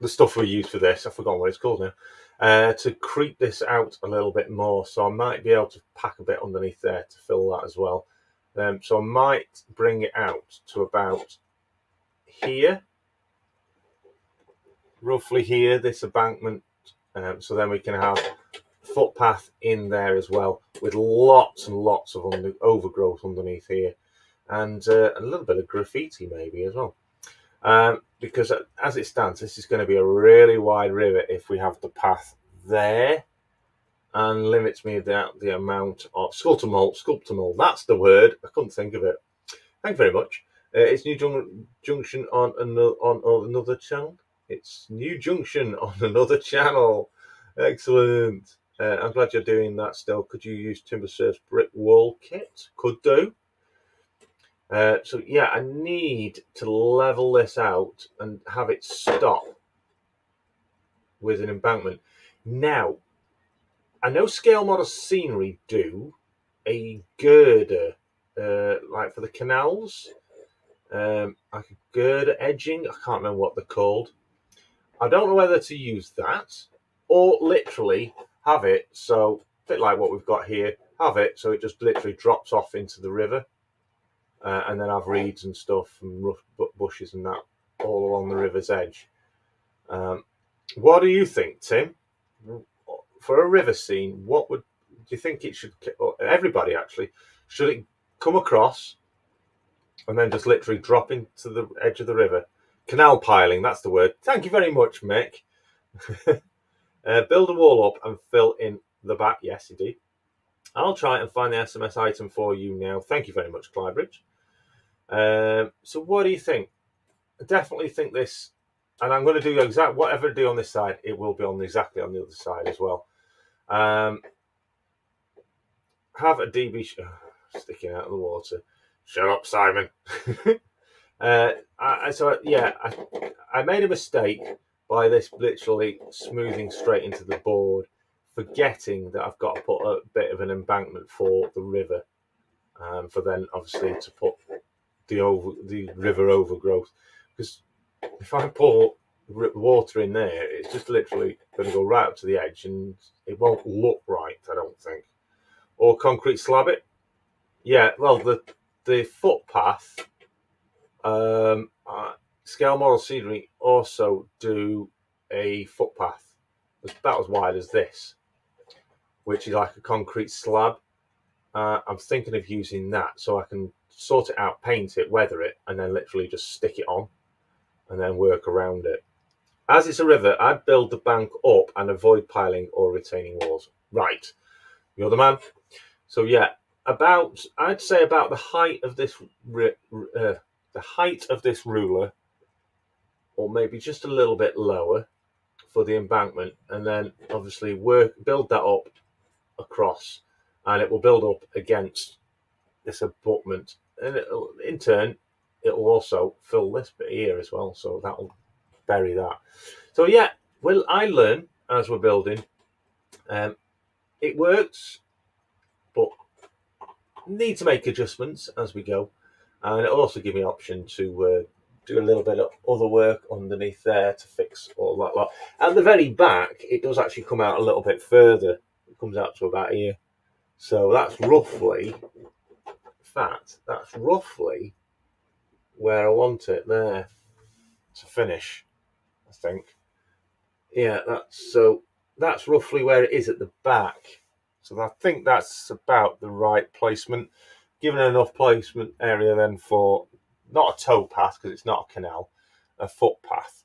stuff we use for this. I've forgotten what it's called now. To creep this out a little bit more, so I might be able to pack a bit underneath there to fill that as well. So I might bring it out to about here, roughly here, this embankment. So then we can have footpath in there as well, with lots and lots of overgrowth underneath here, and a little bit of graffiti maybe as well. Because as it stands, this is going to be a really wide river if we have the path there, and limits me the amount of sculptor mold. That's the word. I couldn't think of it. Thank you very much. It's New Junction on another channel. It's New Junction on another channel. Excellent. I'm glad you're doing that still. Could you use TimberServe's brick wall kit? Could do. So yeah, I need to level this out and have it stop with an embankment. Now, I know Scale Model Scenery do a girder, like for the canals, like a girder edging. I can't remember what they're called. I don't know whether to use that or literally have it, so a bit like what we've got here, have it so it just literally drops off into the river, and then have reeds and stuff and rough bushes and that all along the river's edge. What do you think, Tim? For a river scene, what do you think it should, or everybody actually, should it come across and then just literally drop into the edge of the river? Canal piling, that's the word. Thank you very much, Mick. Build a wall up and fill in the back. Yes, indeed. I'll try and find the SMS item for you now. Thank you very much, Clybridge. So what do you think? I definitely think this, and I'm going to do whatever I do on this side, it will be exactly on the other side as well. Have a DB sticking out of the water. Shut up, Simon. I made a mistake by this literally smoothing straight into the board, forgetting that I've got to put a bit of an embankment for the river. for then obviously to put the river overgrowth, because if I pour water in there, it's just literally going to go right up to the edge and it won't look right, I don't think. Or concrete slab it. Yeah, well, the footpath, Scale Model Scenery also do a footpath about as wide as this, which is like a concrete slab. I'm thinking of using that so I can sort it out, paint it, weather it, and then literally just stick it on and then work around it. As it's a river, I'd build the bank up and avoid piling or retaining walls. Right, you're the man. So yeah, I'd say about the height of this ruler, or maybe just a little bit lower for the embankment, and then obviously build that up across, and it will build up against this abutment, and in turn it'll also fill this bit here as well, so that'll bury that. So yeah, well, I learn as we're building. It works, but need to make adjustments as we go, and it'll also give me an option to do a little bit of other work underneath there to fix all that lot. At the very back, it does actually come out a little bit further. It comes out to about here, so that's roughly, that's roughly where I want it there to finish, I think. Yeah, that's roughly where it is at the back. So I think that's about the right placement. Given enough placement area then for not a towpath, because it's not a canal, a footpath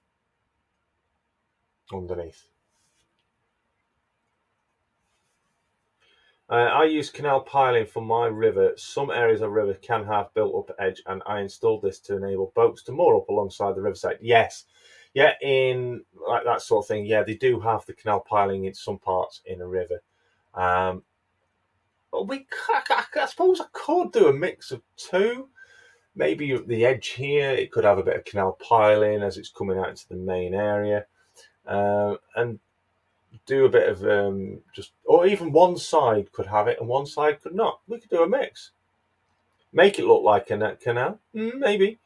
underneath. I use canal piling for my river. Some areas of river can have built-up edge, and I installed this to enable boats to moor up alongside the riverside. Yes, yeah, in like that sort of thing. Yeah, they do have the canal piling in some parts in a river. But I suppose I could do a mix of two. Maybe at the edge here, it could have a bit of canal piling as it's coming out into the main area, and do a bit of or even one side could have it and one side could not. We could do a mix, make it look like a canal, maybe.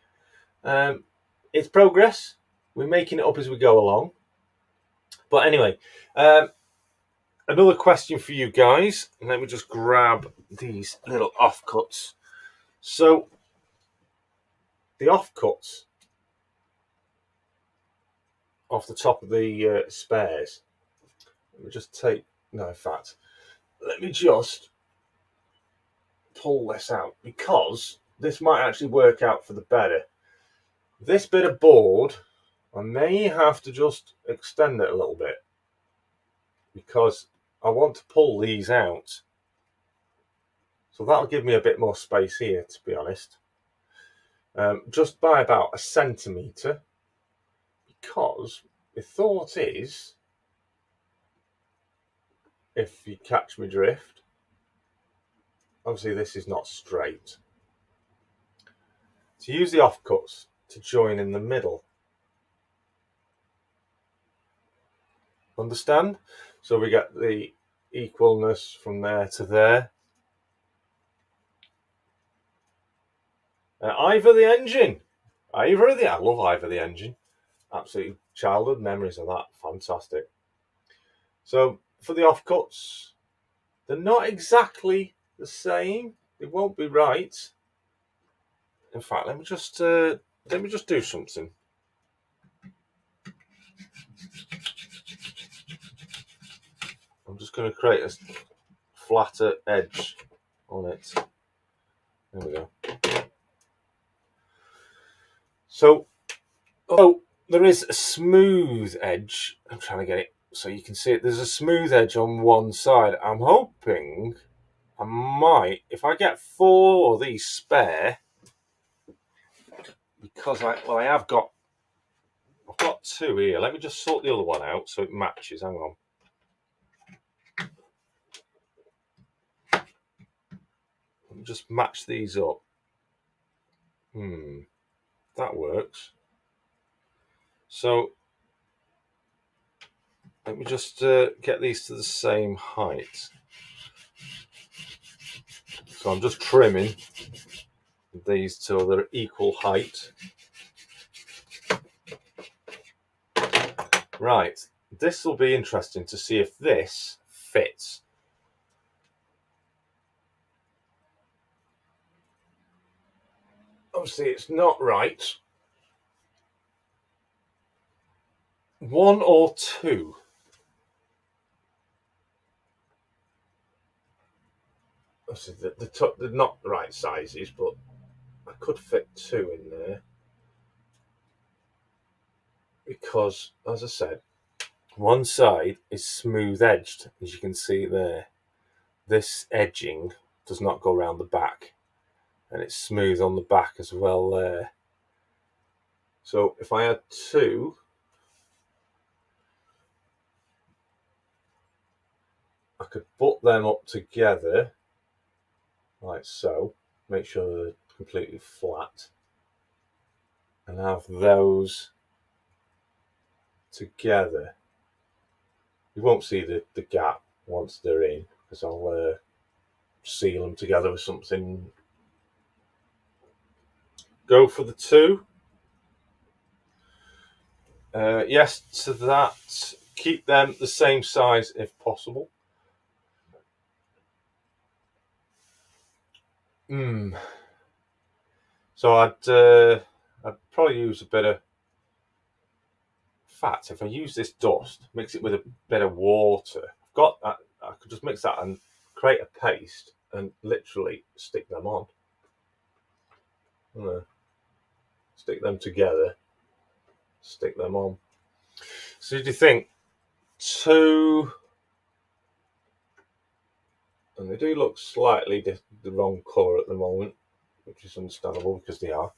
It's progress. We're making it up as we go along. But anyway, another question for you guys. Let me just grab these little offcuts. So the offcuts off the top of the spares. Let me just in fact, let me just pull this out, because this might actually work out for the better. This bit of board, I may have to just extend it a little bit, because I want to pull these out. So that'll give me a bit more space here, to be honest. Just by about 1 centimetre, because the thought is, if you catch my drift, obviously this is not straight. To use the offcuts to join in the middle. Understand? So we get the equalness from there to there. Ivor the engine. I love Ivor the engine. Absolutely childhood memories of that. Fantastic. So for the offcuts, they're not exactly the same. They won't be right. In fact, let me just do something. I'm just going to create a flatter edge on it. There we go. So, there is a smooth edge. I'm trying to get it so you can see it. There's a smooth edge on one side. I'm hoping I might, if I get 4 of these spare, because I've got 2 here. Let me just sort the other one out so it matches. Hang on. Let me just match these up. That works. So let me just get these to the same height. So I'm just trimming these till they're equal height. Right, this will be interesting to see if this fits. Obviously it's not right. 1 or 2. Obviously they're not the right sizes, but I could fit 2 in there. Because, as I said, one side is smooth edged, as you can see there. This edging does not go around the back, and it's smooth on the back as well there. So if I had 2, I could put them up together like so, make sure they're completely flat, and have those together. You won't see the gap once they're in, because I'll seal them together with something. Go for the 2. Yes to that. Keep them the same size if possible. So I'd probably use a bit of fat. If I use this dust, mix it with a bit of water. I've got that. I could just mix that and create a paste and literally stick them on. Stick them together. Stick them on. So do you think 2? And they do look slightly the wrong colour at the moment, which is understandable because they are.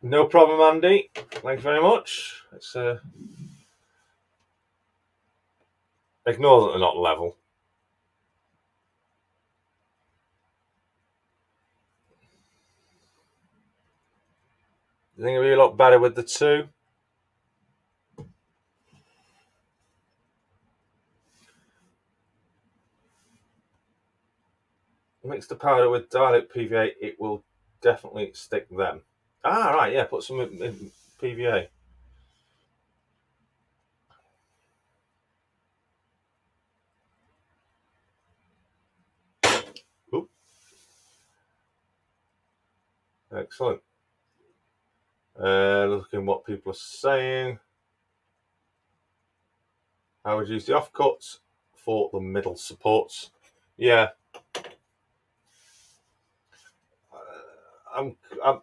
No problem, Andy. Thanks very much. Let's ignore that they're not level. I think it'll be a lot better with the 2. Mix the powder with dilute PVA, it will definitely stick them. Ah, right, yeah, put some in PVA. Ooh. Excellent. Looking what people are saying. I would use the offcuts for the middle supports. Yeah. I'm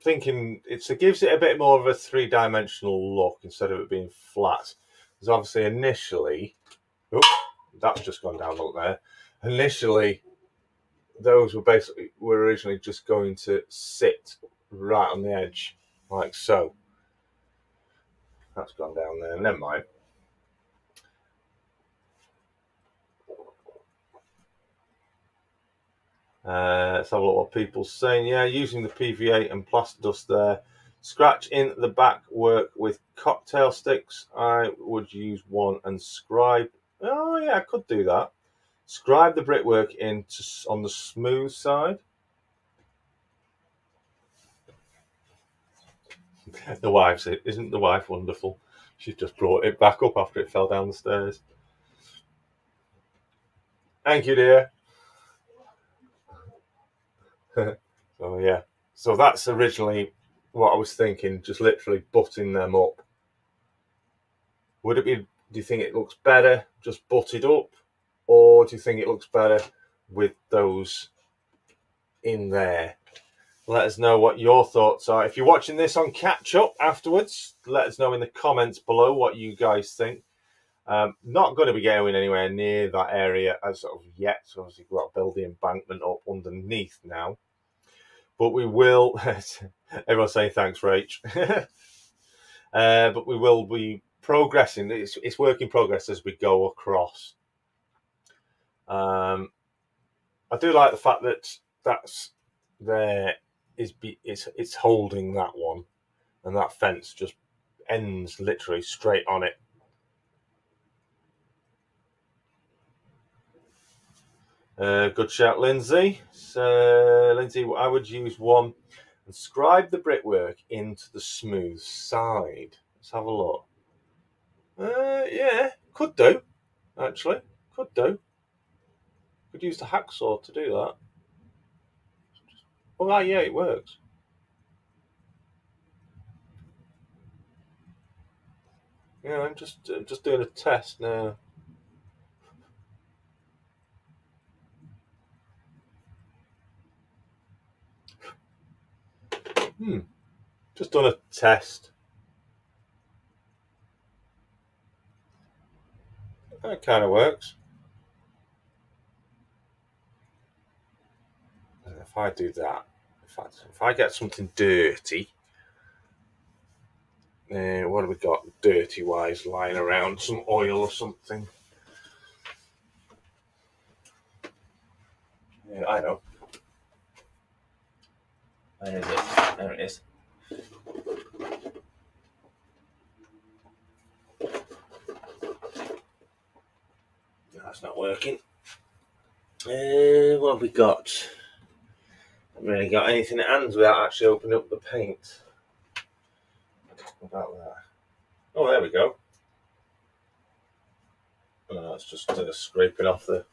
thinking it gives it a bit more of a 3-dimensional look instead of it being flat. Because obviously initially, that's just gone down, look there. Initially, those were originally just going to sit right on the edge, like so. That's gone down there, never mind. Let's have a look what people's saying. Yeah, using the PVA and plaster dust there. Scratch in the back work with cocktail sticks. I would use one and scribe. Oh yeah, I could do that. Scribe the brickwork on the smooth side. The wife said, "Isn't the wife wonderful? She just brought it back up after it fell down the stairs." Thank you, dear. So yeah, so that's originally what I was thinking, just literally butting them up. Would it be, do you think it looks better just butted up, or do you think it looks better with those in there? Let us know what your thoughts are. If you're watching this on catch up afterwards, let us know in the comments below what you guys think. Not going to be going anywhere near that area as of yet, so obviously we've got to build the embankment up underneath now. But we will, everyone's saying thanks, Rach. But we will be progressing. It's work in progress as we go across. I do like the fact that that's there it's holding that one, and that fence just ends literally straight on it. Good shout, Lindsay. So, Lindsay, I would use one and scribe the brickwork into the smooth side. Let's have a look. Yeah, could do, actually. Could do. Could use the hacksaw to do that. Oh, yeah, it works. Yeah, I'm just doing a test now. Just done a test. That kind of works. And if I do that, if I get something dirty, what have we got dirty-wise lying around? Some oil or something. Yeah, I know. Where is it? There it is. That's not working. What have we got? Haven't really got anything at hands without actually opening up the paint. What about that? Oh, there we go. Oh, that's just scraping off the...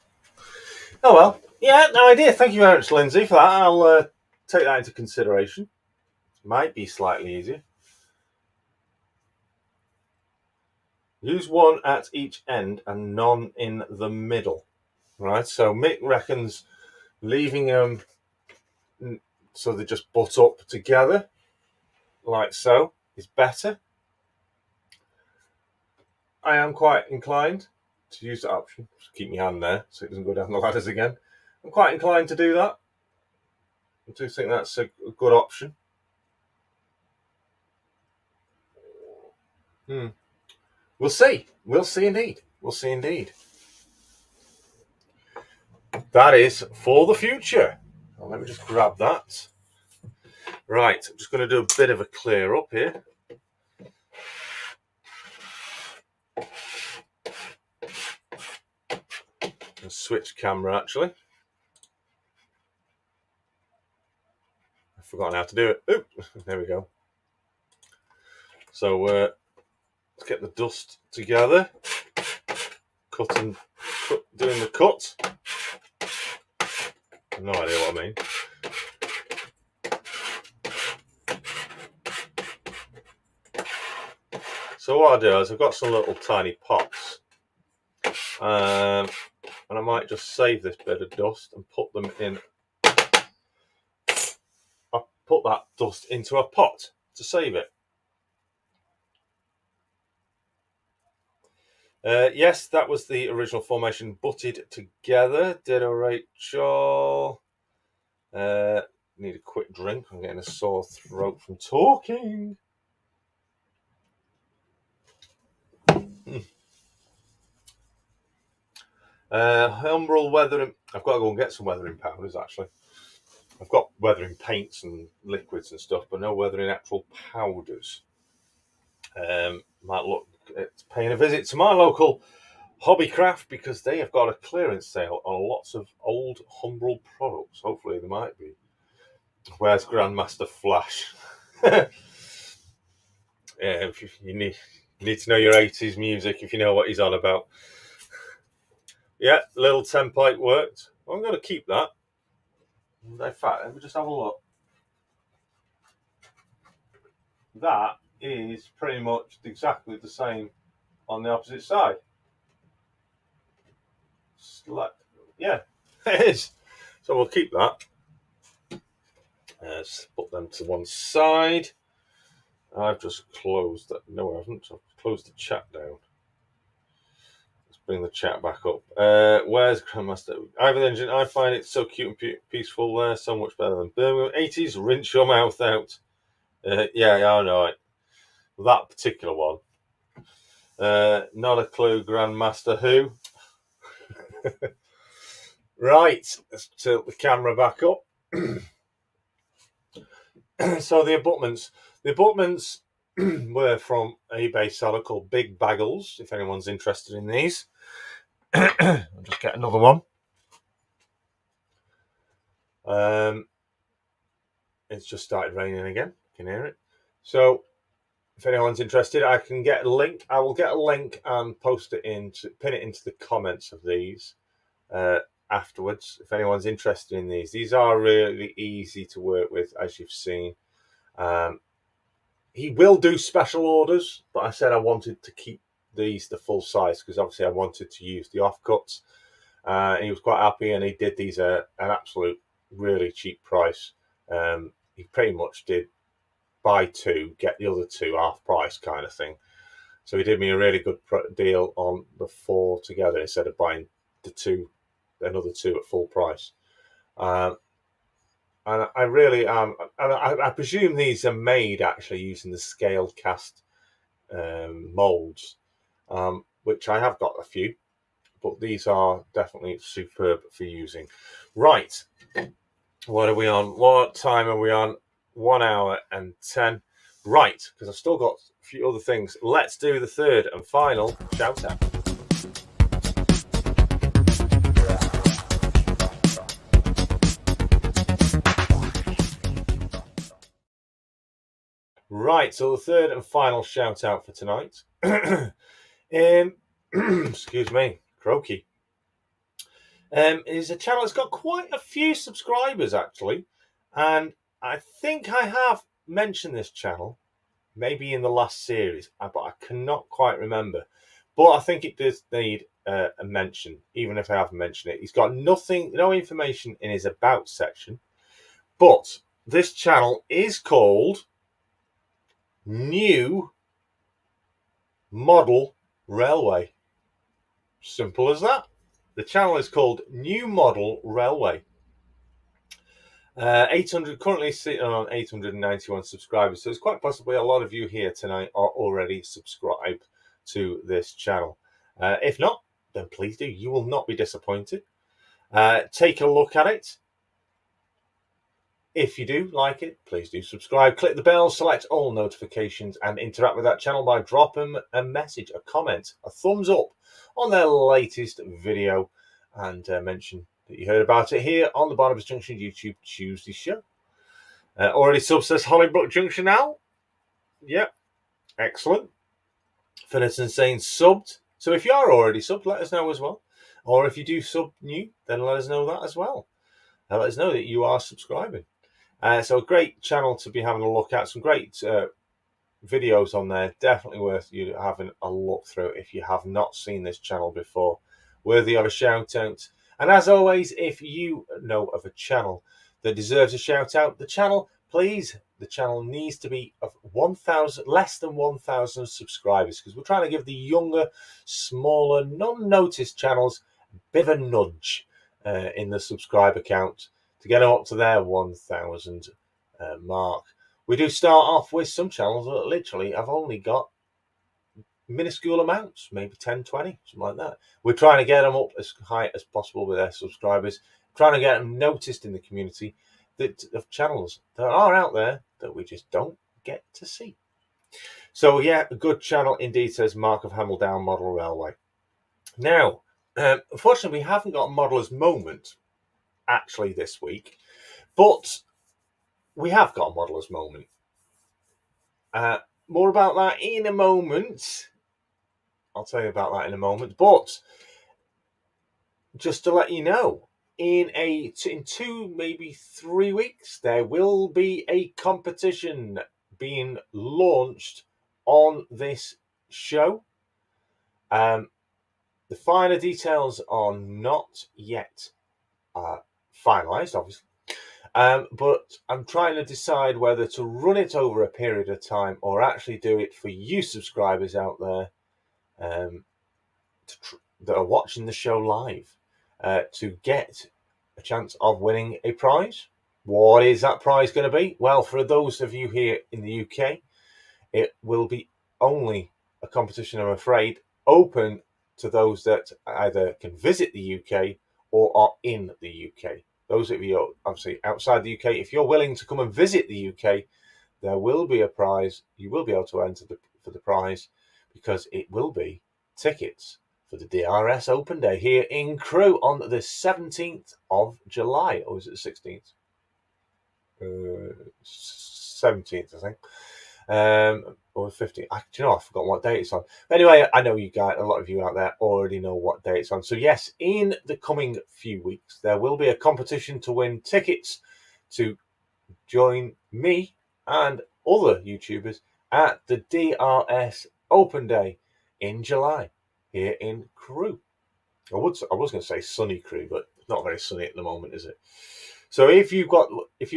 Oh, well. Yeah, no idea. Thank you very much, Lindsay, for that. I'll take that into consideration. Might be slightly easier. Use one at each end and none in the middle. Right, so Mick reckons leaving them so they just butt up together, like so, is better. I am quite inclined to use that option. Just keep my hand there so it doesn't go down the ladders again. I'm quite inclined to do that. I do think that's a good option. We'll see. We'll see indeed. We'll see indeed. That is for the future. Well, let me just grab that. Right, I'm just going to do a bit of a clear up here. And switch camera, actually. I've forgotten how to do it. Oop, there we go. So let's get the dust together. Doing the cut. No idea what I mean. So what I do is I've got some little tiny pots, and I might just save this bit of dust and put them in. I'll put that dust into a pot to save it. Yes, that was the original formation, butted together. Ditto, Rachel. Need a quick drink. I'm getting a sore throat from talking. Umbral weathering. I've got to go and get some weathering powders, actually. I've got weathering paints and liquids and stuff, but no weathering actual powders. Might look at paying a visit to my local Hobbycraft because they have got a clearance sale on lots of old Umbral products. Hopefully there might be. Where's Grandmaster Flash? Yeah, if you need to know your 80s music if you know what he's on about. Yeah, little template worked. I'm going to keep that. In fact, let me just have a look. That is pretty much exactly the same on the opposite side. Yeah, it is. So we'll keep that. Let's put them to one side. I've just closed that. No, I haven't. I've closed the chat down. Let's bring the chat back up. Where's Grandmaster? Ivan Engine. I find it so cute and peaceful there. So much better than Birmingham 80s. Rinse your mouth out. Yeah, I know it. That particular one. Not a clue, Grandmaster who. Right, let's tilt the camera back up. So the abutments. The abutments were from an eBay seller called Big Baggles, if anyone's interested in these. I'll just get another one. It's just started raining again. You can hear it. So if anyone's interested, I can get a link. I will get a link and post it pin it into the comments of these afterwards. If anyone's interested in these are really easy to work with, as you've seen. He will do special orders, but I said I wanted to keep these the full size because obviously I wanted to use the offcuts. He was quite happy, and he did these at an absolute really cheap price. He pretty much did buy two, get the other two half price kind of thing. So he did me a really good deal on the 4 together instead of buying another two at full price. And I really am. I presume these are made actually using the scale cast molds, which I have got a few, but these are definitely superb for using. Right. What are we on? What time are we on? 1 hour and 10. Right, because I've still got a few other things. Let's do the third and final shout out. Right, so the third and final shout out for tonight. Excuse me, croaky. Is a channel that's got quite a few subscribers actually, and I think I have mentioned this channel maybe in the last series, but I cannot quite remember. But I think it does need a mention, even if I haven't mentioned it. He's got no information in his about section, but this channel is called New Model Railway. Simple as that. The channel is called New Model Railway. 800 currently sitting on 891 subscribers, so it's quite possibly a lot of you here tonight are already subscribed to this channel. If not, then please do. You will not be disappointed. Take a look at it. If you do like it, please do subscribe. Click the bell, select all notifications, and interact with that channel by dropping a message, a comment, a thumbs up on their latest video, and mention that you heard about it here on the Barnabas Junction YouTube Tuesday show. Already sub says Hollybrook Junction now. Yep, excellent. Finneton saying subbed. So if you are already subbed, let us know as well. Or if you do sub new, then let us know that as well. Let us know that you are subscribing. So a great channel to be having a look at. Some great videos on there. Definitely worth you having a look through if you have not seen this channel before. Worthy of a shout out. And as always, if you know of a channel that deserves a shout out, the channel needs to be of 1,000, less than 1,000 subscribers, because we're trying to give the younger, smaller, non-noticed channels a bit of a nudge in the subscriber count to get them up to their 1,000 mark. We do start off with some channels that literally have only got minuscule amounts, maybe 10, 20, something like that. We're trying to get them up as high as possible with their subscribers, trying to get them noticed in the community of channels that are out there that we just don't get to see. So yeah, a good channel indeed, says Mark of Hameldown Model Railway. Now, unfortunately, we haven't got a Modeller's Moment actually this week, but we have got a Modeller's Moment. More about that in a moment. I'll tell you about that in a moment. But just to let you know, in 2, maybe 3 weeks, there will be a competition being launched on this show. The finer details are not yet finalized, obviously. But I'm trying to decide whether to run it over a period of time or actually do it for you subscribers out there that are watching the show live to get a chance of winning a prize. What is that prize going to be? Well, for those of you here in the UK, it will be only a competition, I'm afraid, open to those that either can visit the UK or are in the UK. Those of you obviously outside the UK, if you're willing to come and visit the UK, there will be a prize. You will be able to enter for the prize, because it will be tickets for the DRS Open Day here in Crewe on the 17th of July, or is it the 16th? 17th, I think. Or 15th. Do you know, I've forgotten what date it's on. But anyway, I know you guys, a lot of you out there already know what day it's on. So yes, in the coming few weeks, there will be a competition to win tickets to join me and other YouTubers at the DRS Open Day in July here in Crewe. I was going to say sunny Crewe, but it's not very sunny at the moment, is it? So if you've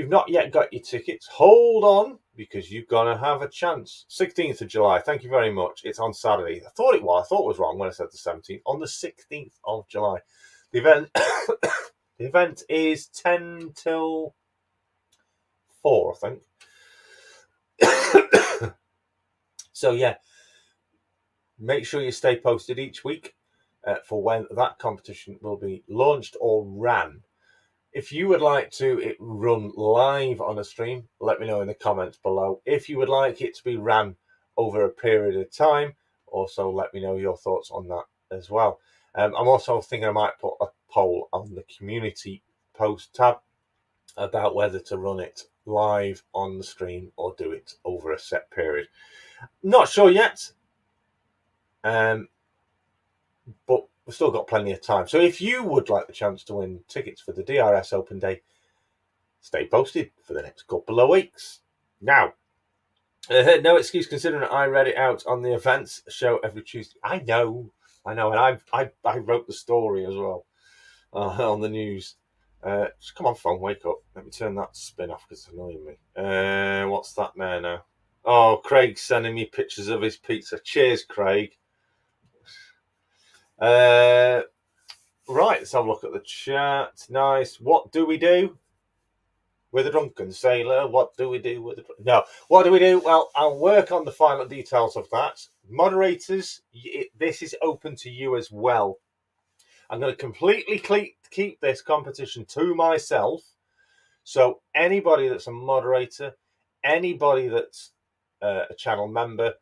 not yet got your tickets, hold on, because you're gonna have a chance. 16th of July. Thank you very much. It's on Saturday. I thought it was wrong when I said the 17th. On the 16th of July, the event the event is 10 till 4, I think. So yeah, make sure you stay posted each week for when that competition will be launched or ran. If you would like it run live on a stream, let me know in the comments below. If you would like it to be ran over a period of time, also let me know your thoughts on that as well. I'm also thinking I might put a poll on the community post tab about whether to run it live on the stream or do it over a set period. Not sure yet, but we've still got plenty of time. So if you would like the chance to win tickets for the DRS Open Day, stay posted for the next couple of weeks. Now, no excuse considering I read it out on the events show every Tuesday. I know, and I wrote the story as well on the news. Just come on, phone, wake up. Let me turn that spin off because it's annoying me. What's that there now? Oh, Craig's sending me pictures of his pizza. Cheers, Craig. Right, let's have a look at the chat. Nice. What do we do with a drunken sailor? What do we do with what do we do? Well, I'll work on the final details of that. Moderators, this is open to you as well. I'm going to completely keep this competition to myself. So anybody that's a moderator, anybody that's a channel member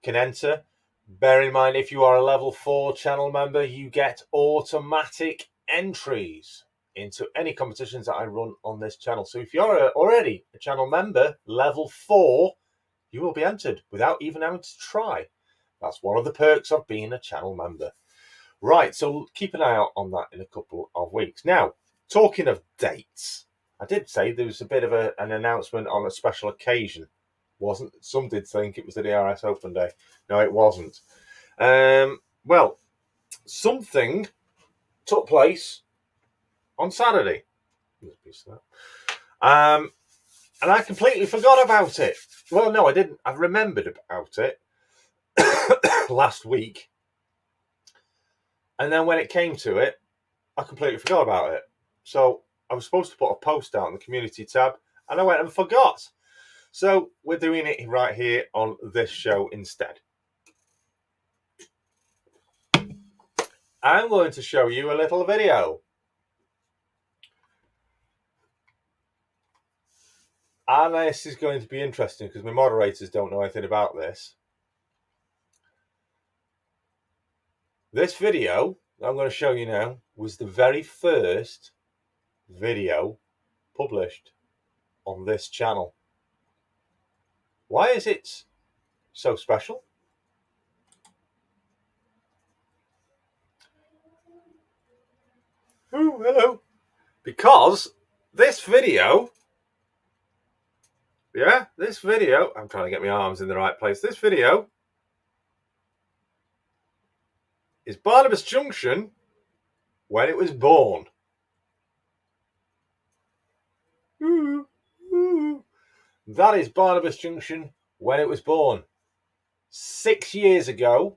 can enter. Bear in mind, if you are a level 4 channel member, you get automatic entries into any competitions that I run on this channel. So if you're already a channel member, level 4, you will be entered without even having to try. That's one of the perks of being a channel member. Right, so keep an eye out on that in a couple of weeks. Now, talking of dates, I did say there was a bit of an announcement on a special occasion. Wasn't. Some did think it was the DRS Open Day. No, it wasn't. Well, something took place on Saturday. And I completely forgot about it. Well, no, I didn't. I remembered about it last week. And then when it came to it, I completely forgot about it. So I was supposed to put a post out in the community tab, and I went and forgot. So we're doing it right here on this show instead. I'm going to show you a little video. And this is going to be interesting because my moderators don't know anything about this. This video that I'm going to show you now was the very first video published on this channel. Why is it so special? Oh, hello. Because this video, I'm trying to get my arms in the right place. This video is Barnabas Junction when it was born. Ooh, ooh. That is Barnabas Junction when it was born. 6 years ago,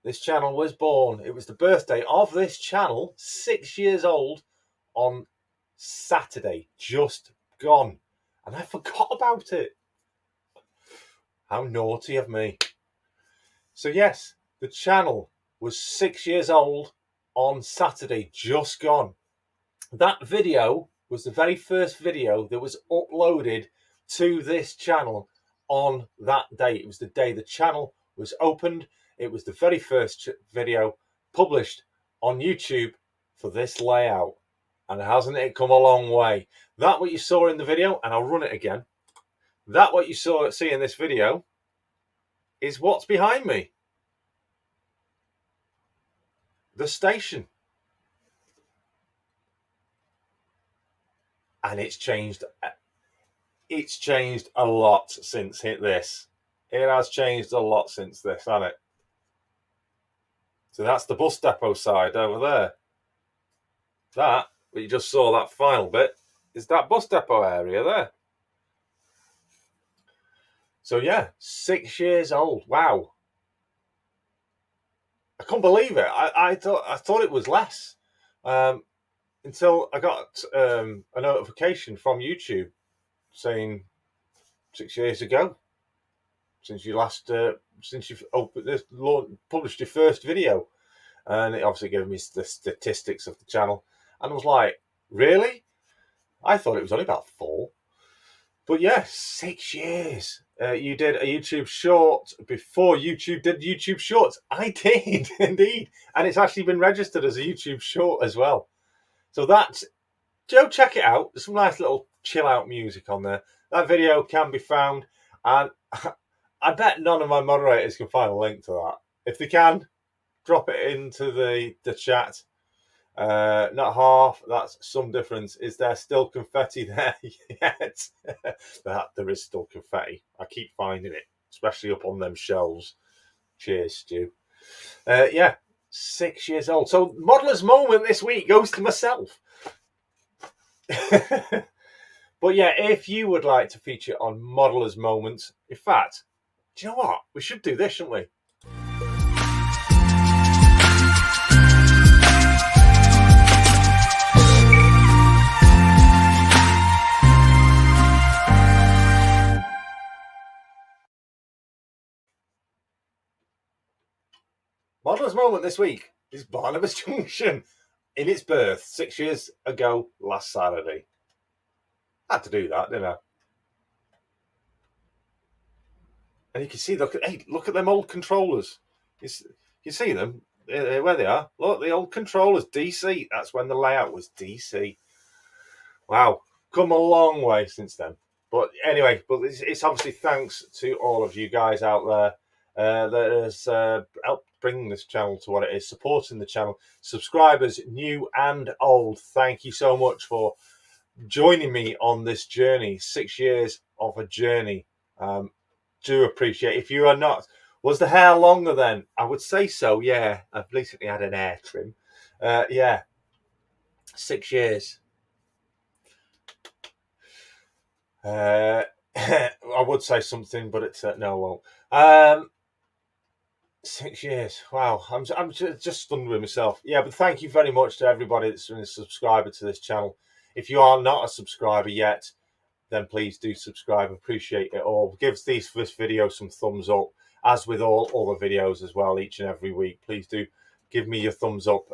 this channel was born. It was the birthday of this channel, 6 years old, on Saturday, just gone. And I forgot about it. How naughty of me. So yes, the channel was 6 years old on Saturday, just gone. That video was the very first video that was uploaded to this channel on that day. It was the day the channel was opened. It was the very first video published on YouTube for this layout. And hasn't it come a long way? That what you saw in the video, and I'll run it again. That what you see in this video is what's behind me. The station. And it's changed a lot since this. It has changed a lot since this, hasn't it? So that's the bus depot side over there. That, you just saw that final bit, is that bus depot area there. So yeah, 6 years old. Wow. I couldn't believe it. I thought it was less. Until I got a notification from YouTube saying 6 years ago since you last since you've published your first video, and it obviously gave me the statistics of the channel, and I was like, really? I thought it was only about 4, but yeah, 6 years. You did a YouTube short before YouTube did YouTube shorts. I did indeed, and it's actually been registered as a YouTube short as well. So that's, go check it out. There's some nice little chill out music on there. That video can be found, and I bet none of my moderators can find a link to that. If they can, drop it into the chat. Not half, that's some difference. Is there still confetti there yet? There is still confetti. I keep finding it, especially up on them shelves. Cheers, Stu. Yeah, 6 years old. So modeler's moment this week goes to myself. But yeah, if you would like to feature on modeler's moments, in fact, do you know what? We should do this, shouldn't we? Modeler's moment this week is Barnabas Junction in its birth 6 years ago last Saturday. I had to do that, didn't I? And you can see, look at them old controllers. You see them where they are. Look, the old controllers, DC. That's when the layout was DC. Wow, come a long way since then. But anyway, it's obviously thanks to all of you guys out there that has helped bring this channel to what it is, supporting the channel, subscribers new and old. Thank you so much for joining me on this journey. 6 years of a journey. Do appreciate. If you are not, was the hair longer then? I would say so. Yeah, I've recently had an hair trim. Yeah, 6 years. I would say something, but it's no, I won't. 6 years. Wow, I'm just stunned with myself. Yeah, but thank you very much to everybody that's been a subscriber to this channel. If you are not a subscriber yet, then please do subscribe. Appreciate it all. Give this video some thumbs up, as with all other videos as well, each and every week. Please do give me your thumbs up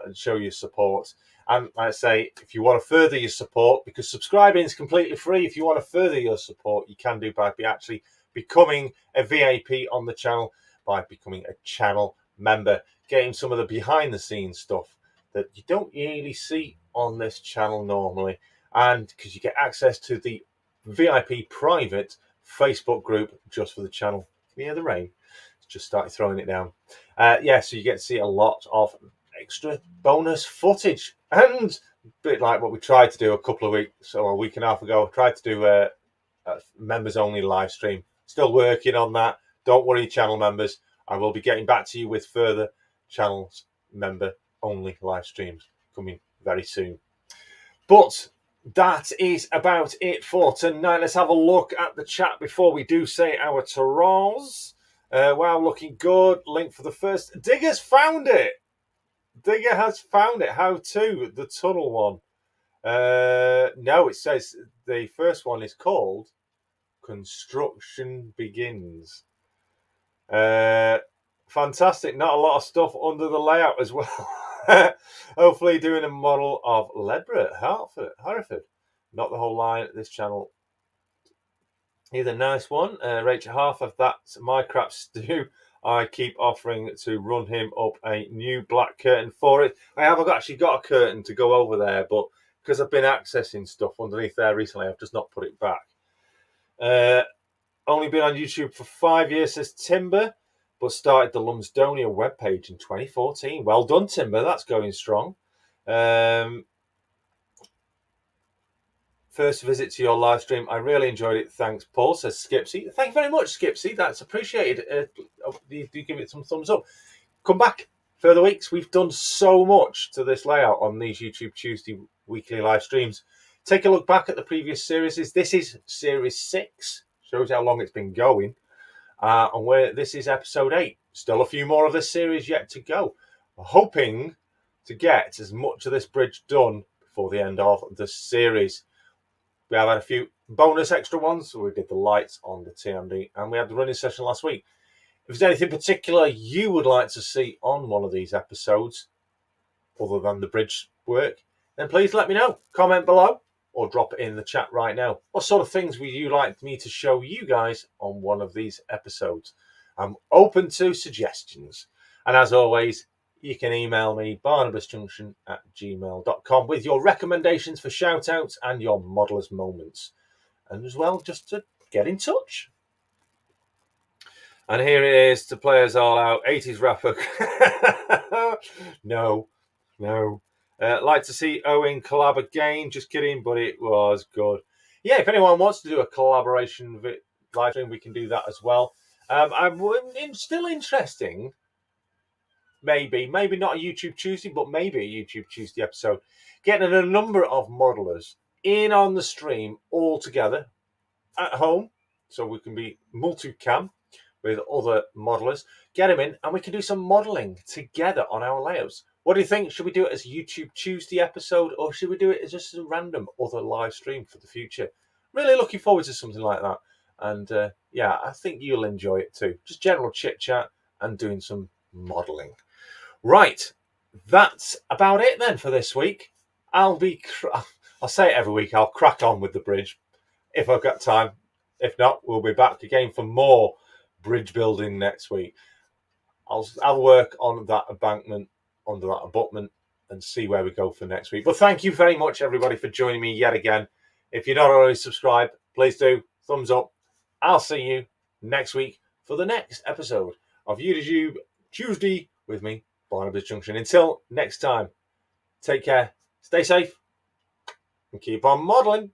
and show your support. And like I say, if you want to further your support, because subscribing is completely free, if you want to further your support, you can do by actually becoming a VIP on the channel, by becoming a channel member, getting some of the behind the scenes stuff that you don't really see on this channel normally. And because you get access to the VIP private Facebook group just for the channel. Can you hear the rain? It's just started throwing it down. Yeah, so you get to see a lot of extra bonus footage. And a bit like what we tried to do a couple of weeks or a week and a half ago, tried to do a members only live stream. Still working on that. Don't worry, channel members. I will be getting back to you with further channels member only live streams coming very soon. But that is about it for tonight. Let's have a look at the chat before we do say our taras. Wow, looking good. Link for the first. Digger's found it. Digger has found it. How to? The tunnel one. No, it says the first one is called Construction Begins. Fantastic. Not a lot of stuff under the layout as well. Hopefully doing a model of Ledborough, Hereford. Not the whole line at this channel. Here's a nice one. Rachel, half of that my crap stew I keep offering to run him up a new black curtain for it. I've actually got a curtain to go over there, but because I've been accessing stuff underneath there recently, I've just not put it back. Only been on YouTube for 5 years, says Timber, but started the Lumsdonia webpage in 2014. Well done, Timber. That's going strong. First visit to your live stream. I really enjoyed it. Thanks, Paul, says Skipsy. Thank you very much, Skipsy. That's appreciated. Do give it some thumbs up. Come back further weeks. We've done so much to this layout on these YouTube Tuesday weekly live streams. Take a look back at the previous series. This is series 6. Shows how long it's been going. And this is episode 8. Still a few more of this series yet to go. We're hoping to get as much of this bridge done before the end of the series. We have had a few bonus extra ones. So we did the lights on the TMD and we had the running session last week. If there's anything particular you would like to see on one of these episodes, other than the bridge work, then please let me know. Comment below or drop it in the chat right now. What sort of things would you like me to show you guys on one of these episodes? I'm open to suggestions. And as always, you can email me, BarnabasJunction@gmail.com, with your recommendations for shout-outs and your modelers' moments. And as well, just to get in touch. And here it is to play us all out. 80s rapper. No. Like to see Owen collab again. Just kidding, but it was good. Yeah, if anyone wants to do a collaboration live stream, we can do that as well. I'm still interesting. Maybe not a YouTube Tuesday, but maybe a YouTube Tuesday episode. Getting a number of modelers in on the stream all together at home, so we can be multicam with other modelers. Get them in, and we can do some modelling together on our layouts. What do you think? Should we do it as a YouTube Tuesday episode, or should we do it as just a random other live stream for the future? Really looking forward to something like that. And yeah, I think you'll enjoy it too. Just general chit chat and doing some modelling. Right, that's about it then for this week. I'll say it every week. I'll crack on with the bridge if I've got time. If not, we'll be back again for more bridge building next week. I'll work on that embankment under that abutment and see where we go for next week. But thank you very much, everybody, for joining me yet again. If you're not already subscribed, please do. Thumbs up. I'll see you next week for the next episode of YouTube Tuesday with me, Barnabas Junction. Until next time, take care, stay safe, and keep on modelling.